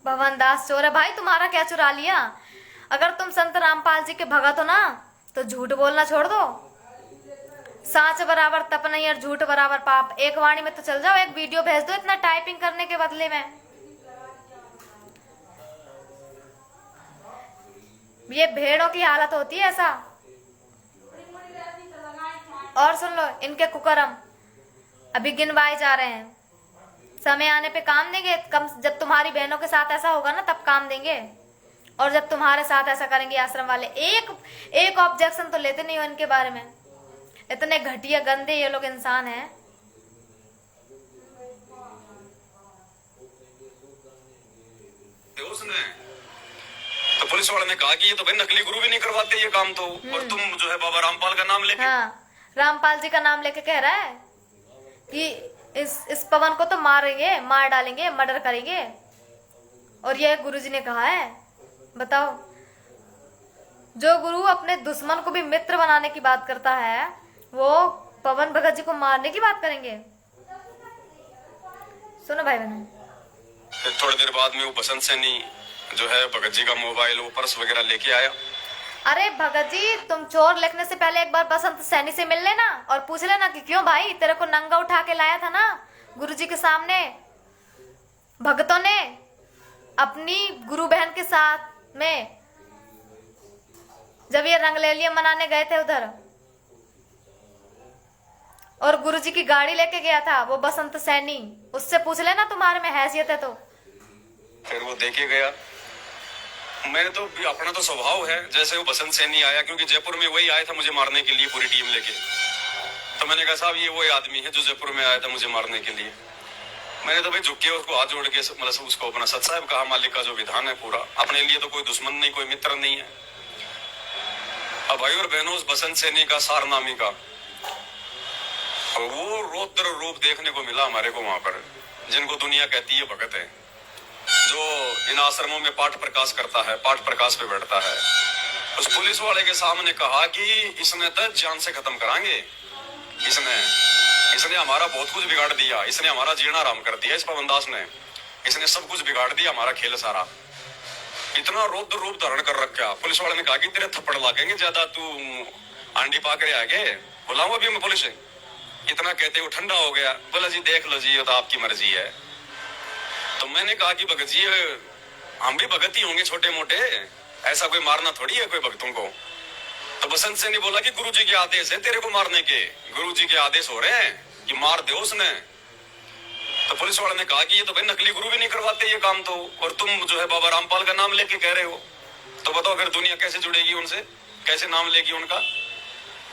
भवन दास चोर है भाई, तुम्हारा क्या चुरा लिया? अगर तुम संत रामपाल जी के भगत हो ना तो झूठ बोलना छोड़ दो। सांच बराबर तप नहीं और झूठ बराबर पाप, एक वाणी में तो चल जाओ, एक वीडियो भेज दो इतना टाइपिंग करने के बदले में। ये भेड़ों की हालत होती है ऐसा। और सुन लो इनके कुकर्म अभी गिनवाए जा रहे हैं, समय आने पे काम देंगे। जब तुम्हारी बहनों के साथ ऐसा होगा ना तब काम देंगे, और जब तुम्हारे साथ ऐसा करेंगे आश्रम वाले, एक ऑब्जेक्शन तो लेते नहीं हो इनके बारे में। इतने घटिया गंदे ये लोग इंसान हैं। उसने तो पुलिस वाले ने कहा कि ये तो भाई नकली गुरु भी नहीं करवाते ये काम तो, और तुम जो है बाबा रामपाल का नाम लेके, हाँ रामपाल जी का नाम लेके कह रहा है कि इस पवन को तो मारेंगे, मार डालेंगे, मर्डर करेंगे। और ये गुरुजी ने कहा है, बताओ, जो गुरु अपने दुश्मन को भी मित्र बनाने की बात करता है वो पवन भगत जी को मारने की बात करेंगे। सुनो भाई बहनों, फिर थोड़ी देर बाद में वो बसंत सैनी जो है भगत जी का मोबाइल, वो पर्स वगैरह लेके आया। अरे भगत जी तुम चोर लिखने से पहले एक बार बसंत सैनी से मिल लेना और पूछ लेना कि क्यों भाई तेरे को नंगा उठा के लाया था ना गुरुजी के सामने। भगतों ने अपनी गुरु बहन के साथ में जब ये रंगलेलिया मनाने गए थे उधर, और गुरुजी की गाड़ी लेके गया था वो बसंत सैनी, उससे पूछ लेना तुम्हारे में हैसियत है तो। फिर वो देखे गया, मैंने तो अपना तो स्वभाव है, जैसे वो बसंत सैनी आया, क्योंकि जयपुर में वही आया था मुझे मारने के लिए पूरी टीम लेके, तो मैंने कहा साहब ये वही आदमी है जो जयपुर में आया था मुझे मारने के लिए। मैंने तो भाई झुक के उसको हाथ जोड़ के मतलब उसको अपना सत साहब कहा, मालिक का जो विधान है पूरा, अपने लिए तो कोई दुश्मन नहीं, कोई मित्र नहीं है। अब भाई और बहनों, उस बसंत सैनी का सारनामी का वो रौद्र रूप देखने को मिला हमारे को वहां पर, जिनको दुनिया कहती है भगत है, जो इन आश्रमों में पाठ प्रकाश करता है, पाठ प्रकाश पे बैठता है। उस पुलिस वाले के सामने कहा कि इसने तो जान से खत्म कराएंगे, इसने हमारा बहुत कुछ बिगाड़ दिया, इसने हमारा जीना आराम कर दिया, इस पवन दास ने, इसने सब कुछ बिगाड़ दिया, हमारा खेल सारा। इतना रौद्र रूप धारण कर रखा। पुलिस वाले ने कहा कि तेरे थप्पड़ लागेंगे ज्यादा, तू आंडी पाकड़े आगे, बुलाऊं अभी मैं पुलिस। इतना कहते वो ठंडा हो गया, बोला जी देख लो जी, ये तो आपकी मर्जी है। तो मैंने कहा कि भगत जी हम भी भगत ही होंगे छोटे मोटे, ऐसा कोई मारना थोड़ी है कोई भक्तों को। तो बसंत से नहीं बोला कि गुरुजी के आदेश है तेरे को मारने के, गुरुजी के आदेश हो रहे हैं कि मार दे उसने। तो पुलिस वाले ने कहा कि ये तो भाई नकली गुरु भी नहीं करवाते ये काम तो, और तुम जो है बाबा रामपाल का नाम लेके कह रहे हो, तो बताओ फिर दुनिया कैसे जुड़ेगी उनसे, कैसे नाम लेगी उनका।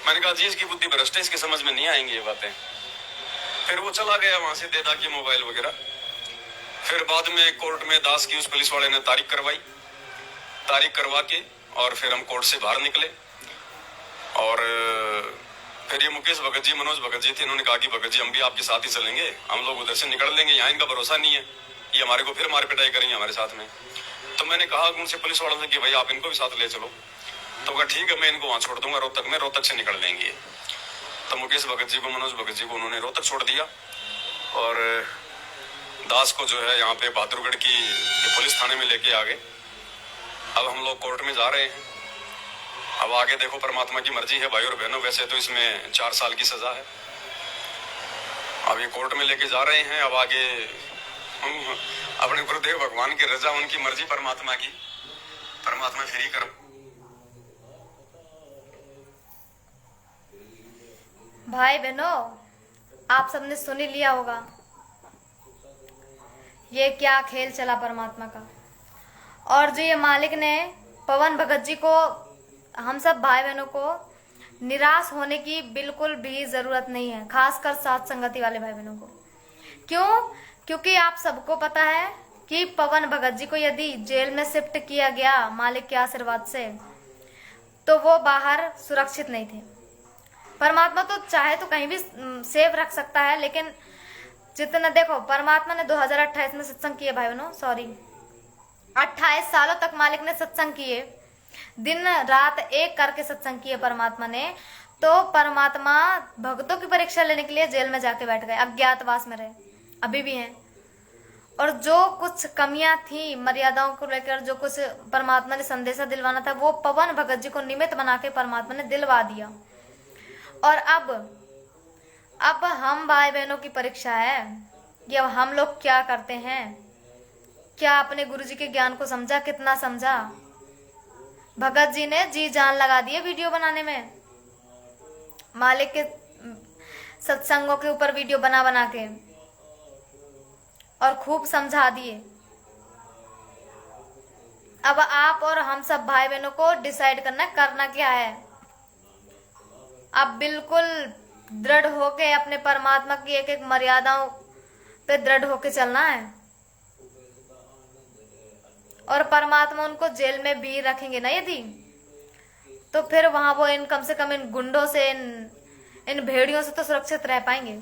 मैंने कहा जी इसकी बुद्धि भ्रष्ट है, इसकी समझ में नहीं आएंगी ये बातें। फिर वो चला गया वहां से, दे दा के मोबाइल वगैरह। फिर बाद में कोर्ट में दास की उस पुलिस वाले ने तारीख करवा के और फिर हम कोर्ट से बाहर निकले। और फिर ये मुकेश भगत जी, मनोज भगत जी थे, इन्होंने कहा कि भगत जी हम भी आपके साथ ही चलेंगे, हम लोग उधर से निकल लेंगे, यहाँ इनका भरोसा नहीं है, ये हमारे को फिर मार पिटाई करेंगे हमारे साथ में। तो मैंने कहा उनसे, पुलिस वालों से, कि भाई आप इनको भी साथ ले चलो। तो कहा ठीक है, मैं इनको वहां छोड़ दूंगा रोहतक में, रोहतक से निकल लेंगे। तो मुकेश भगत जी को, मनोज भगत जी को उन्होंने रोहतक छोड़ दिया और दास को जो है यहाँ पे बहादुरगढ़ की पुलिस थाने में लेके आ गए। अब हम लोग कोर्ट में जा रहे हैं। अब आगे देखो, परमात्मा की मर्जी है भाई और बहनों। वैसे तो इसमें 4 साल की सजा है। अब ये कोर्ट में लेके जा रहे हैं। अब आगे हम अपने गुरुदेव भगवान की रजा, उनकी मर्जी, परमात्मा की, परमात्मा फ्री करो। भाई बहनों, आप सबने सुन ही लिया होगा ये क्या खेल चला परमात्मा का। और जो ये मालिक ने पवन भगत जी को, हम सब भाई बहनों को निराश होने की बिल्कुल भी ज़रूरत नहीं है, खासकर साथ संगति वाले भाई बहनों को। क्यों? क्योंकि आप सबको पता है कि पवन भगत जी को यदि जेल में शिफ्ट किया गया मालिक के आशीर्वाद से, तो वो बाहर सुरक्षित नहीं थे। परमात्मा तो चाहे तो कहीं भी सेफ रख सकता है, लेकिन जितना देखो, परमात्मा ने 2028 में सत्संग किए भाई बहनों, 28 सालों तक मालिक ने सत्संग किए, दिन रात एक करके सत्संग किए परमात्मा ने। तो परमात्मा भक्तों की परीक्षा लेने के लिए जेल में जाके बैठ गए, अज्ञातवास में रहे, अभी भी हैं। और जो कुछ कमियां थी मर्यादाओं को लेकर, जो कुछ परमात्मा ने संदेशा दिलवाना था, वो पवन भगत जी को निमित्त बना के परमात्मा ने दिलवा दिया। और अब हम भाई बहनों की परीक्षा है कि अब हम लोग क्या करते हैं। क्या अपने गुरु जी के ज्ञान को समझा? कितना समझा? भगत जी ने जी जान लगा दिए वीडियो बनाने में, मालिक के सत्संगों के ऊपर वीडियो बना के, और खूब समझा दिए। अब आप और हम सब भाई बहनों को डिसाइड करना क्या है। अब बिल्कुल दृढ़ होके अपने परमात्मा की एक एक मर्यादाओं पे दृढ़ होके चलना है। और परमात्मा उनको जेल में भी रखेंगे ना यदि, तो फिर वहां वो कम से कम इन गुंडों से, इन भेड़ियों से तो सुरक्षित रह पाएंगे,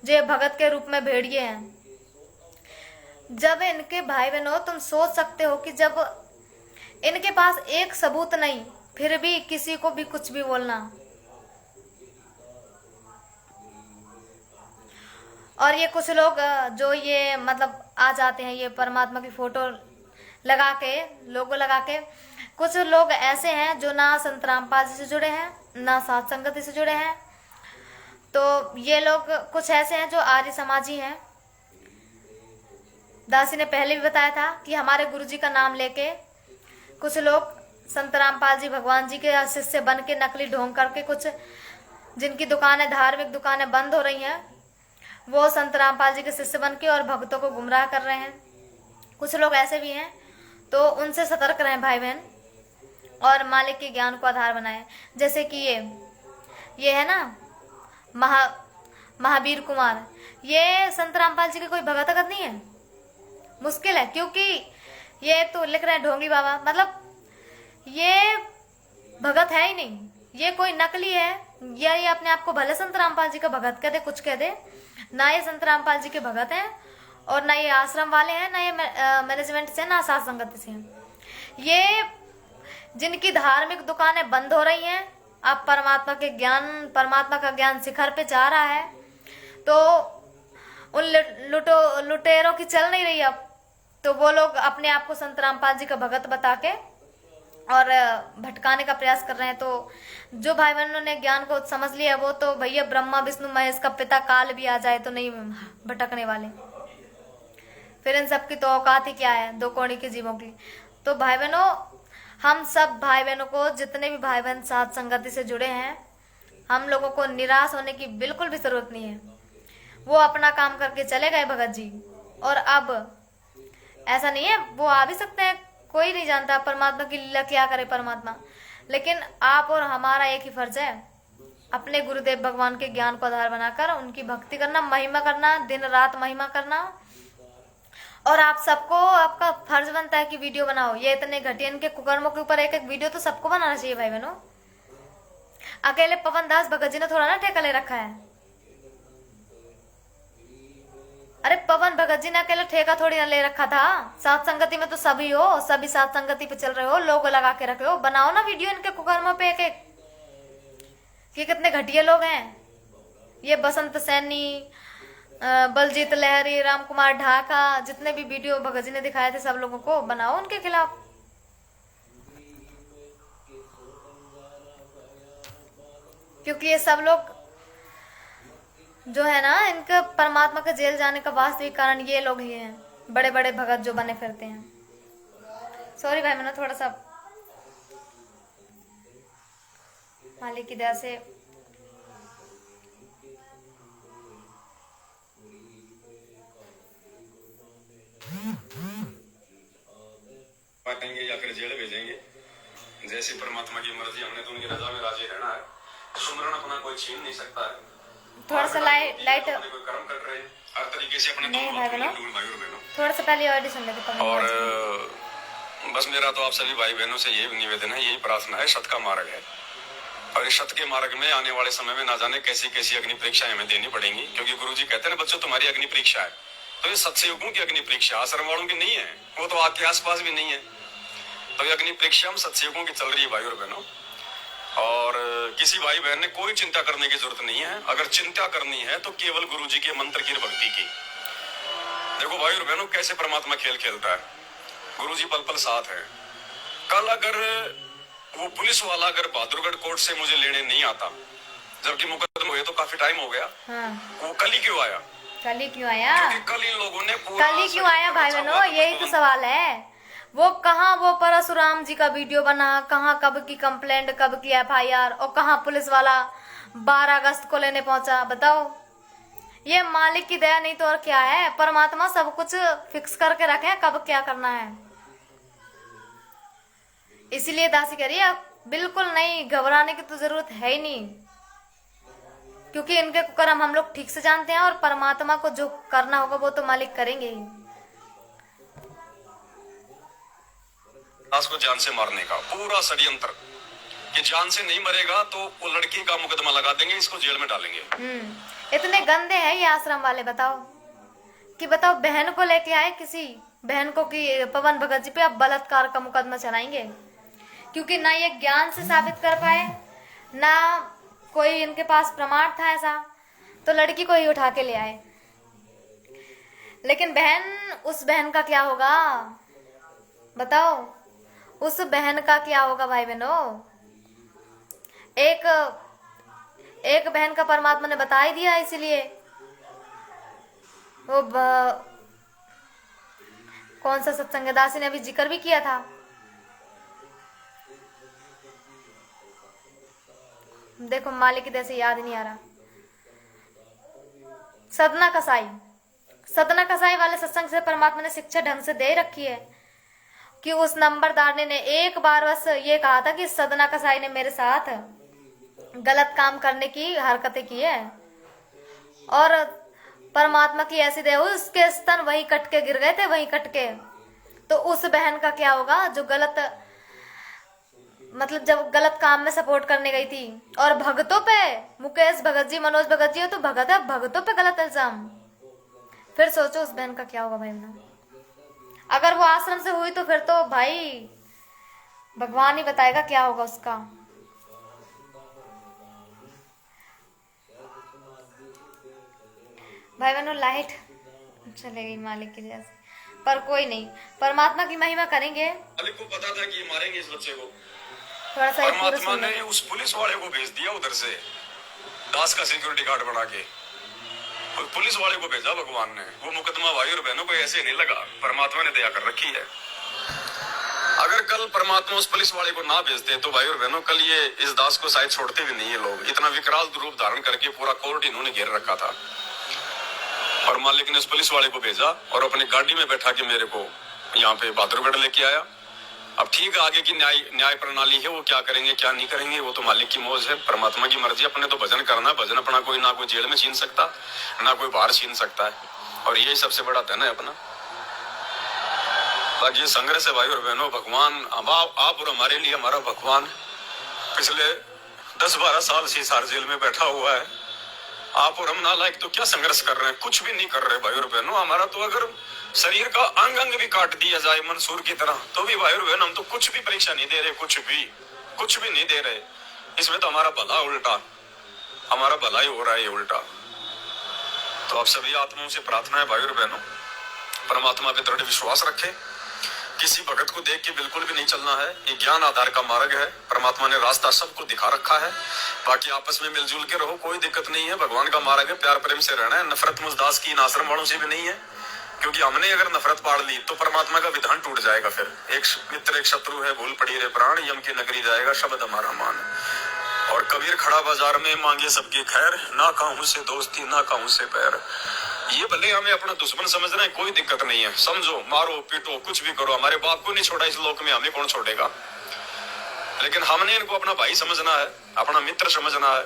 जो ये भगत के रूप में भेड़िए हैं। जब इनके भाई बहनों, तुम सोच सकते हो कि जब इनके पास एक सबूत नहीं, फिर भी किसी को भी कुछ भी बोलना। और ये कुछ लोग जो ये मतलब आ जाते हैं, ये परमात्मा की फोटो लगा के, लोगो लगा के, कुछ लोग ऐसे हैं जो ना संत रामपाल जी से जुड़े हैं, ना साथ संगति से जुड़े हैं। तो ये लोग कुछ ऐसे हैं जो आर्य समाजी हैं। दासी ने पहले भी बताया था कि हमारे गुरुजी का नाम लेके कुछ लोग संत रामपाल जी, भगवान जी के शिष्य बन के, नकली ढोंग करके, कुछ जिनकी दुकानें, धार्मिक दुकानें बंद हो रही हैं, वो संत रामपाल जी के शिष्य बन के और भक्तों को गुमराह कर रहे हैं। कुछ लोग ऐसे भी हैं, तो उनसे सतर्क रहें भाई बहन, और मालिक के ज्ञान को आधार बनाएं। जैसे कि ये है ना महावीर कुमार, ये संत रामपाल जी के कोई भगत नहीं है, मुश्किल है, क्योंकि ये तो लिख रहे हैं ढोंगी बाबा, मतलब ये भगत है ही नहीं, ये कोई नकली है। या ये अपने आप को भले संत रामपाल जी का भगत कह दे, कुछ कह दे, ना ये संत रामपाल जी के भगत हैं, और ना ये आश्रम वाले हैं, ना ये मैनेजमेंट से, ना साथ संगत से हैं। ये जिनकी धार्मिक दुकानें बंद हो रही हैं, अब परमात्मा का ज्ञान शिखर पे जा रहा है, तो उन लुटेरों की चल नहीं रही अब, तो वो लोग अपने आप को संत रामपाल जी का भगत बता के और भटकाने का प्रयास कर रहे हैं। तो जो भाई बहनों ने ज्ञान को समझ लिया, वो तो भैया ब्रह्मा विष्णु महेश का पिता काल भी आ जाए तो नहीं भटकने वाले। फिर इन सब की तो औकात ही क्या है, दो कौड़ी के जीवों की। तो भाई बहनों, हम सब भाई बहनों को, जितने भी भाई बहन साथ संगति से जुड़े हैं, हम लोगों को निराश होने की बिल्कुल भी जरूरत नहीं है। वो अपना काम करके चले गए भगत जी, और अब ऐसा नहीं है, वो आ भी सकते हैं, कोई नहीं जानता परमात्मा की लीला क्या करे परमात्मा। लेकिन आप और हमारा एक ही फर्ज है, अपने गुरुदेव भगवान के ज्ञान को आधार बनाकर उनकी भक्ति करना, महिमा करना, दिन रात महिमा करना, और आप सबको आपका फर्ज बनता है कि वीडियो बनाओ। ये इतने घटिया इनके कुकर्मों के ऊपर एक एक वीडियो तो सबको बनाना चाहिए भाई बहनों। अकेले पवन दास भगत जी ने थोड़ा ना ठेका ले रखा है। अरे पवन भगत जी ने अकेले ठेका थोड़ी ना ले रखा था। साथ संगति में तो सभी हो, सभी साथ संगति पे चल रहे हो, लोगो लगा के रखे हो। बनाओ ना वीडियो इनके कुकर्मों पे एक एक। ये कितने घटिया लोग हैं। ये बसंत सैनी, बलजीत लहरी, राम कुमार ढाका, जितने भी वीडियो भगत जी ने दिखाए थे सब लोगों को बनाओ उनके खिलाफ। क्योंकि ये सब लोग जो है ना, इनका परमात्मा के जेल जाने का वास्तविक कारण ये लोग ही हैं, बड़े बड़े भगत जो बने फिरते हैं। सॉरी भाई, मैंने थोड़ा सा मालिक की दया से पाएंगे या फिर जेल भेजेंगे। जैसे परमात्मा की मर्जी, हमने तो उनकी रजा में राजी रहना है। सुमरन अपना कोई छीन नहीं सकता है। थोड़ा सा लाइट कोई कर्म कर रहे हैं हर तरीके से अपने नहीं भाई बहनों, थोड़ा सा पहले ऑडियो सुन लेते। और बस मेरा तो आप सभी भाई बहनों से यही निवेदन है, यही प्रार्थना है। सत का मार्ग है और इस सत के मार्ग में आने वाले समय में ना जाने कैसी कैसी अग्नि परीक्षाएं हमें देनी पड़ेंगी। क्योंकि गुरुजी कहते हैं बच्चों तुम्हारी अग्नि परीक्षा है। तो ये सत्सयुगों की अग्नि परीक्षा आश्रम वालों की नहीं है, वो तो आपके आसपास भी नहीं है। तो ये अग्नि परीक्षा हम सत्सयुगों की चल रही है भाई और बहनों। और किसी भाई बहन ने कोई चिंता करने की जरूरत नहीं है। अगर चिंता करनी है तो केवल गुरुजी के मंत्र की भक्ति की। देखो भाई और बहनों, कैसे परमात्मा खेल खेलता है। गुरुजी पल पल साथ है। कल अगर वो पुलिस वाला अगर बहादुरगढ़ कोर्ट से मुझे लेने नहीं आता, जबकि मुकदमे हुए तो काफी टाइम हो गया, वो कल ही क्यों आया? कल ही क्यों आया? क्योंकि कल इन लोगों ने कल ही क्यों आया भाई बहनों, यही तो सवाल है। वो कहाँ वो परशुराम जी का वीडियो बना, कहाँ कब की कंप्लेंट, कब की FIR, और कहाँ पुलिस वाला 12 अगस्त को लेने पहुंचा। बताओ, ये मालिक की दया नहीं तो और क्या है। परमात्मा सब कुछ फिक्स करके रखे कब क्या करना है। इसीलिए दासी कह रही है बिल्कुल नहीं, घबराने की तो जरूरत है ही नहीं। क्योंकि इनके कर्म हम लोग ठीक से जानते हैं और परमात्मा को जो करना होगा वो तो मालिक करेंगे ही। दास को जान से मारने का पूरा षड्यंत्र, कि जान से नहीं मरेगा तो वो लड़की का मुकदमा लगा देंगे, इसको जेल में डालेंगे। इतने गंदे हैं ये आश्रम वाले। बताओ कि बताओ, बहन को लेके आए, किसी बहन को कि पवन भगत जी पे अब बलात्कार का मुकदमा चलाएंगे। क्योंकि ना ये ज्ञान से साबित कर पाए, ना कोई इनके पास प्रमाण था ऐसा, तो लड़की को ही उठा के ले आए। लेकिन बहन, उस बहन का क्या होगा बताओ, उस बहन का क्या होगा भाई बहनों। एक बहन का परमात्मा ने बता ही दिया, इसीलिए वो कौन सा सत्संग दासी ने अभी जिक्र भी किया था। देखो मालिक जैसे याद नहीं आ रहा। सदना कसाई वाले सत्संग से परमात्मा ने शिक्षा ढंग से दे रखी है कि उस नंबरदार ने एक बार बस ये कहा था कि सदना कसाई ने मेरे साथ गलत काम करने की हरकतें की है, और परमात्मा की ऐसी दया हुई उसके स्तन वही कट के गिर गए थे, वही कट के। तो उस बहन का क्या होगा जो गलत, मतलब जब गलत काम में सपोर्ट करने गई थी। और भगतों पे, मुकेश भगत जी, मनोज भगत जी हो तो भगत है, भगतों पे गलत इल्जाम। फिर सोचो उस बहन का क्या होगा भाई बहनों। अगर वो आश्रम से हुई तो फिर तो भाई भगवान ही बताएगा क्या होगा उसका। भाई बहनों, लाइट चले गई मालिक की वजह से, पर कोई नहीं, परमात्मा की महिमा करेंगे। मालिक को पता था कि मारेंगे इस बच्चे को। थोड़ा सा परमात्मा ने उस पुलिस वाले को भेज दिया उधर से, दास का सिक्योरिटी गार्ड बना के, और पुलिस वाले को भेजा भगवान ने। वो मुकदमा भाई और बहनों को ऐसे नहीं लगा, परमात्मा ने दया कर रखी है। अगर कल परमात्मा उस पुलिस वाले को ना भेजते तो भाई और बहनों कल ये इस दास को शायद छोड़ते भी नहीं है लोग। इतना विकराल रूप धारण करके पूरा कोर्ट इन्होंने घेर रखा था, और मालिक ने उस पुलिस वाले को भेजा और अपनी गाड़ी में बैठा के मेरे को यहाँ पे बहादुरगढ़ लेके आया। अब ठीक आगे की न्याय प्रणाली है, वो क्या करेंगे क्या नहीं करेंगे वो तो मालिक की मौज है, परमात्मा की मर्जी। अपने तो भजन करना, भजन अपना कोई ना कोई जेल में छीन सकता, ना कोई बाहर छीन सकता है, और यही सबसे बड़ा धन है अपना। बाकी ये संघर्ष है भाई और बहनों। भगवान आप और हमारे लिए हमारा भगवान पिछले 10-12 साल से हिसार जेल में बैठा हुआ है। आप और हम नालायक तो क्या संघर्ष कर रहे हैं? कुछ भी नहीं कर रहे भाई और बहनों। हमारा तो अगर शरीर का अंग अंग भी काट दिया जाए मंसूर की तरह तो भी भाई और बहन हम तो कुछ भी परीक्षा नहीं दे रहे, कुछ भी नहीं दे रहे। इसमें तो हमारा भला उल्टा, हमारा भला ही हो रहा है ये उल्टा। तो आप सभी आत्माओं से प्रार्थना है भाई और बहनों, परमात्मा पे दृढ़ विश्वास रखें। किसी भगत को देख के बिल्कुल भी नहीं चलना है। ये ज्ञान आधार का मार्ग है। परमात्मा ने रास्ता सबको दिखा रखा है। बाकी आपस में मिलजुल के रहो, कोई दिक्कत नहीं है। भगवान का मार्ग है, प्यार प्रेम से रहना है। नफरत मुजदास की इन आश्रम वालों से भी नहीं है, क्योंकि हमने अगर नफरत पाड़ ली तो परमात्मा का विधान टूट जाएगा। फिर एक मित्र एक शत्रु है, भूल पड़ी रे प्राण, यम की नगरी जाएगा शब्द हमारा मान। और कबीर खड़ा बाजार में मांगे सबकी खैर, ना कहूं से दोस्ती ना कहूं से पैर। ये भले हमें अपना दुश्मन समझ रहे हैं, कोई दिक्कत नहीं है। समझो, मारो पीटो कुछ भी करो, हमारे बाप को नहीं छोड़ा इस लोक में, हमें कौन छोड़ेगा। लेकिन हमने इनको अपना भाई समझना है, अपना मित्र समझना है।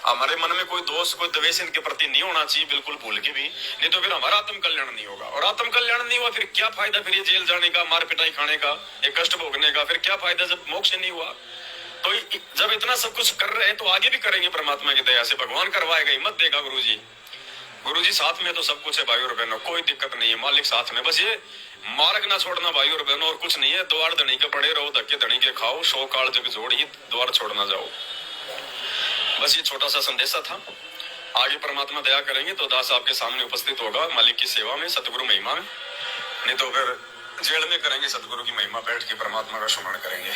हमारे मन में कोई दोष कोई द्वेष इनके प्रति नहीं होना चाहिए, बिल्कुल भूल के भी। नहीं तो फिर हमारा आत्म कल्याण नहीं होगा। और आत्म कल्याण नहीं हुआ फिर क्या फायदा? फिर ये जेल जाने का, मार पिटाई खाने का, एक कष्ट भोगने का, फिर क्या फायदा जब मोक्ष नहीं हुआ। तो जब इतना सब कुछ कर रहे हैं तो आगे भी करेंगे परमात्मा की दया से। भगवान करवाएगा, हिम्मत देगा गुरुजी साथ में तो सब कुछ है भाई और बहनों, कोई दिक्कत नहीं है। मालिक साथ में, बस ये मार्ग ना छोड़ना भाई और बहनों, और कुछ नहीं है। द्वार धनी के पड़े रहो, धक्के धनी के खाओ, शो काल जग जोड़ी, द्वार छोड़ना जाओ। बस ये छोटा सा संदेशा था। आगे परमात्मा दया करेंगे तो दास आपके सामने उपस्थित होगा मालिक की सेवा में, सतगुरु महिमा में। नहीं तो फिर जेल में करेंगे सतगुरु की महिमा, बैठ के परमात्मा का स्मरण करेंगे।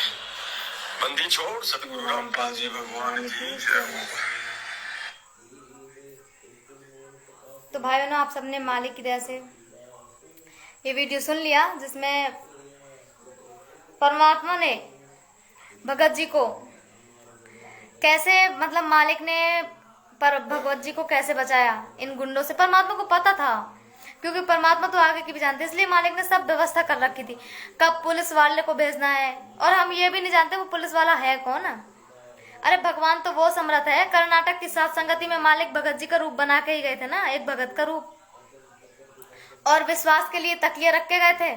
बंदी छोड़ सतगुरु रामपाल जी भगवान की जय। तो भाई बहनों, आप सबने मालिक की दया से ये वीडियो सुन लिया, जिसमें परमात्मा ने भगत जी को कैसे, मतलब मालिक ने पर भगवत जी को कैसे बचाया इन गुंडों से। परमात्मा को पता था, क्योंकि परमात्मा तो आगे की भी जानते, इसलिए मालिक ने सब व्यवस्था कर रखी थी कब पुलिस वाले को भेजना है। और हम ये भी नहीं जानते वो पुलिस वाला है कौन। अरे भगवान तो वो समर्थ है। कर्नाटक की सात संगति में मालिक भगत जी का रूप बना के ही गए थे ना, एक भगत का रूप, और विश्वास के लिए तकिया रख के गए थे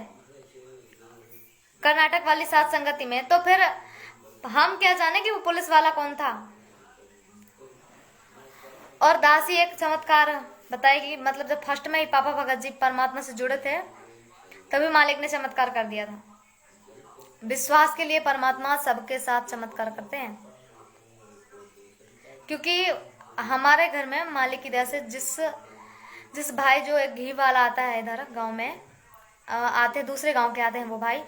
कर्नाटक वाली सात संगति में। तो फिर हम क्या जाने कि वो पुलिस वाला कौन था। और दासी एक चमत्कार बताएगी, मतलब जब फर्स्ट में ही पापा भगत जी परमात्मा से जुड़े थे तभी मालिक ने चमत्कार कर दिया था। विश्वास के लिए परमात्मा सबके साथ चमत्कार करते हैं, क्योंकि हमारे घर में मालिक की दया से जिस भाई, जो एक घी वाला आता है इधर गांव में, आते दूसरे गांव के आते हैं वो भाई,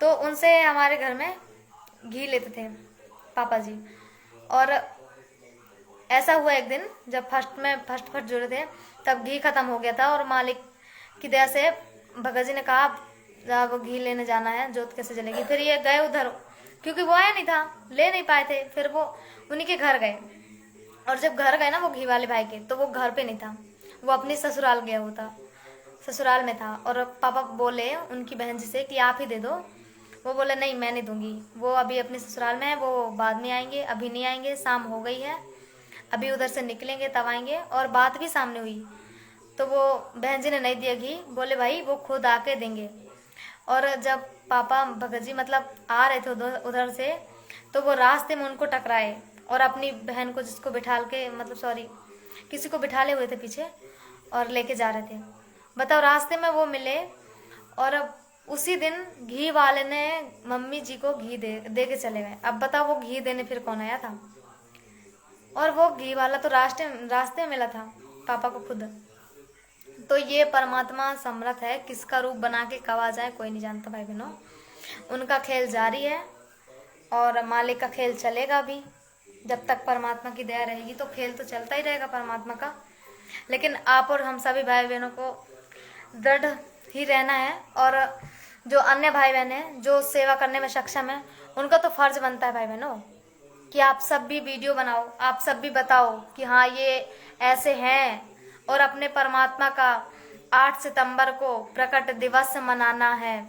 तो उनसे हमारे घर में घी लेते थे पापा जी। और ऐसा हुआ एक दिन जब फर्स्ट जुड़े थे तब घी खत्म हो गया था, और मालिक की दया से भगत जी ने कहा वो घी लेने जाना है, जोत कैसे जलेगी। फिर ये गए उधर, क्योंकि वो आया नहीं था, ले नहीं पाए थे। फिर वो उन्हीं के घर गए, और जब घर गए ना वो घी वाले भाई के, तो वो घर पे नहीं था, वो अपनी ससुराल गया हुआ था, ससुराल में था। और पापा बोले उनकी बहन जी से कि आप ही दे दो। वो बोले नहीं मैं नहीं दूंगी, वो अभी अपने ससुराल में है, वो बाद में आएंगे, अभी नहीं आएंगे, शाम हो गई है, अभी उधर से निकलेंगे तब आएंगे। और बात भी सामने हुई, तो वो बहन जी ने नहीं दिया घी, बोले भाई वो खुद आके देंगे। और जब पापा भगत जी मतलब आ रहे थे उधर से, तो वो रास्ते में उनको टकराए और अपनी बहन को, जिसको बिठाल के, मतलब सॉरी किसी को बिठाले हुए थे पीछे और लेके जा रहे थे। बताओ, रास्ते में वो मिले, और उसी दिन घी वाले ने मम्मी जी को घी दे के चले गए। अब बताओ वो घी देने फिर कौन आया था? और वो घी वाला तो रास्ते में मिला था पापा को खुद। तो ये परमात्मा समर्थ है, किसका रूप बना के कब आ जाए कोई नहीं जानता भाई बहनों। उनका खेल जारी है और मालिक का खेल चलेगा भी। जब तक परमात्मा की दया रहेगी तो खेल तो चलता ही रहेगा परमात्मा का। लेकिन आप और हम सभी भाई बहनों को दृढ़ ही रहना है, और जो अन्य भाई बहन हैं जो सेवा करने में सक्षम है, उनका तो फर्ज बनता है भाई बहनों कि आप सब भी वीडियो बनाओ, आप सब भी बताओ कि हाँ ये ऐसे हैं। और अपने परमात्मा का 8 सितंबर को प्रकट दिवस मनाना है,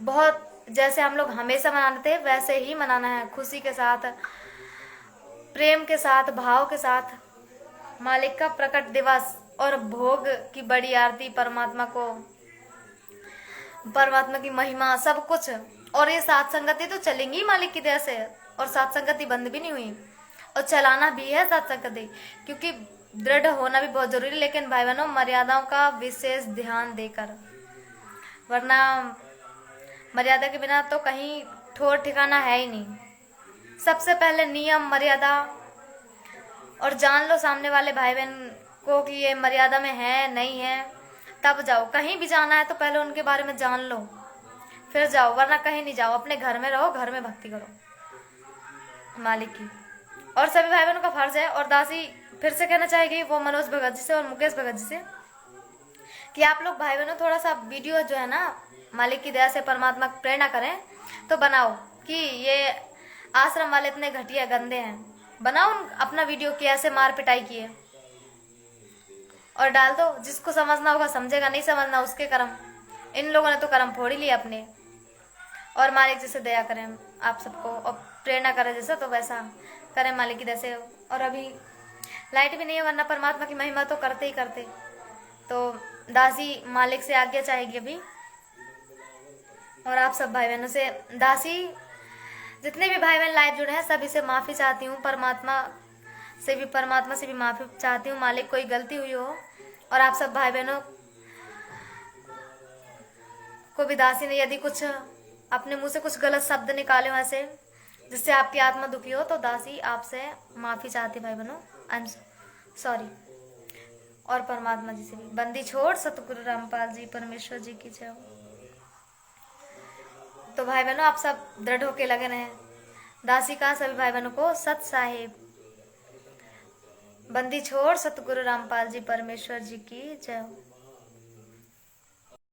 बहुत जैसे हम लोग हमेशा मनाते थे वैसे ही मनाना है, खुशी के साथ, प्रेम के साथ, भाव के साथ। मालिक का प्रकट दिवस और भोग की बड़ी आरती परमात्मा को परमात्मा की महिमा सब कुछ। और ये सात संगति तो चलेंगी मालिक की दया से, और सात संगति बंद भी नहीं हुई, और चलाना भी है सात संगति, क्योंकि दृढ़ होना भी बहुत जरूरी। लेकिन भाई बहनों, मर्यादाओं का विशेष ध्यान देकर, वरना मर्यादा के बिना तो कहीं ठोर ठिकाना है ही नहीं। सबसे पहले नियम मर्यादा, और जान लो सामने वाले भाई बहन को कि ये मर्यादा में है नहीं है, तब जाओ। कहीं भी जाना है तो पहले उनके बारे में जान लो, फिर जाओ, वरना कहीं नहीं जाओ। अपने घर में रहो, घर में भक्ति करो मालिक की। और सभी भाई बहनों का फर्ज है। और दासी फिर से कहना चाहेगी वो मनोज भगत जी से और मुकेश भगत जी से कि आप लोग भाई बहनों थोड़ा सा वीडियो जो है ना, मालिक की दया से परमात्मा की प्रेरणा करें तो बनाओ कि ये आश्रम वाले इतने घटिया गंदे हैं, बनाओ अपना वीडियो कि ऐसे मार पिटाई किए, और डाल दो। जिसको समझना होगा समझेगा, नहीं समझना उसके कर्म। इन लोगों ने तो कर्म फोड़ ही लिए अपने। और मालिक जैसे दया करें आप सबको, और प्रेरणा करें जैसा तो वैसा करें मालिक की दया से। और अभी लाइट भी नहीं है, वरना परमात्मा की महिमा तो करते ही करते। तो दासी मालिक से आज्ञा चाहेगी अभी, और आप सब भाई बहनों से, दासी जितने भी भाई बहन लाइव जुड़े हैं सभी से माफ़ी चाहती हूँ। परमात्मा से भी माफ़ी चाहती हूँ, मालिक कोई गलती हुई हो। और आप सब भाई बहनों को भी दासी ने यदि कुछ अपने मुंह से कुछ गलत शब्द निकाले हो ऐसे जिससे आपकी आत्मा दुखी हो, तो दासी आपसे माफ़ी चाहती भाई बहनों, आई एम सॉरी। और परमात्मा जी से भी, बंदी छोड़ सतगुरु रामपाल जी परमेश्वर जी की जय हो। तो भाई बहनों आप सब दृढ़ होके लगे रहें। दासी का सभी भाई बहनों को सत साहिब, बंदी छोड़ सतगुरु रामपाल जी परमेश्वर जी की जय हो।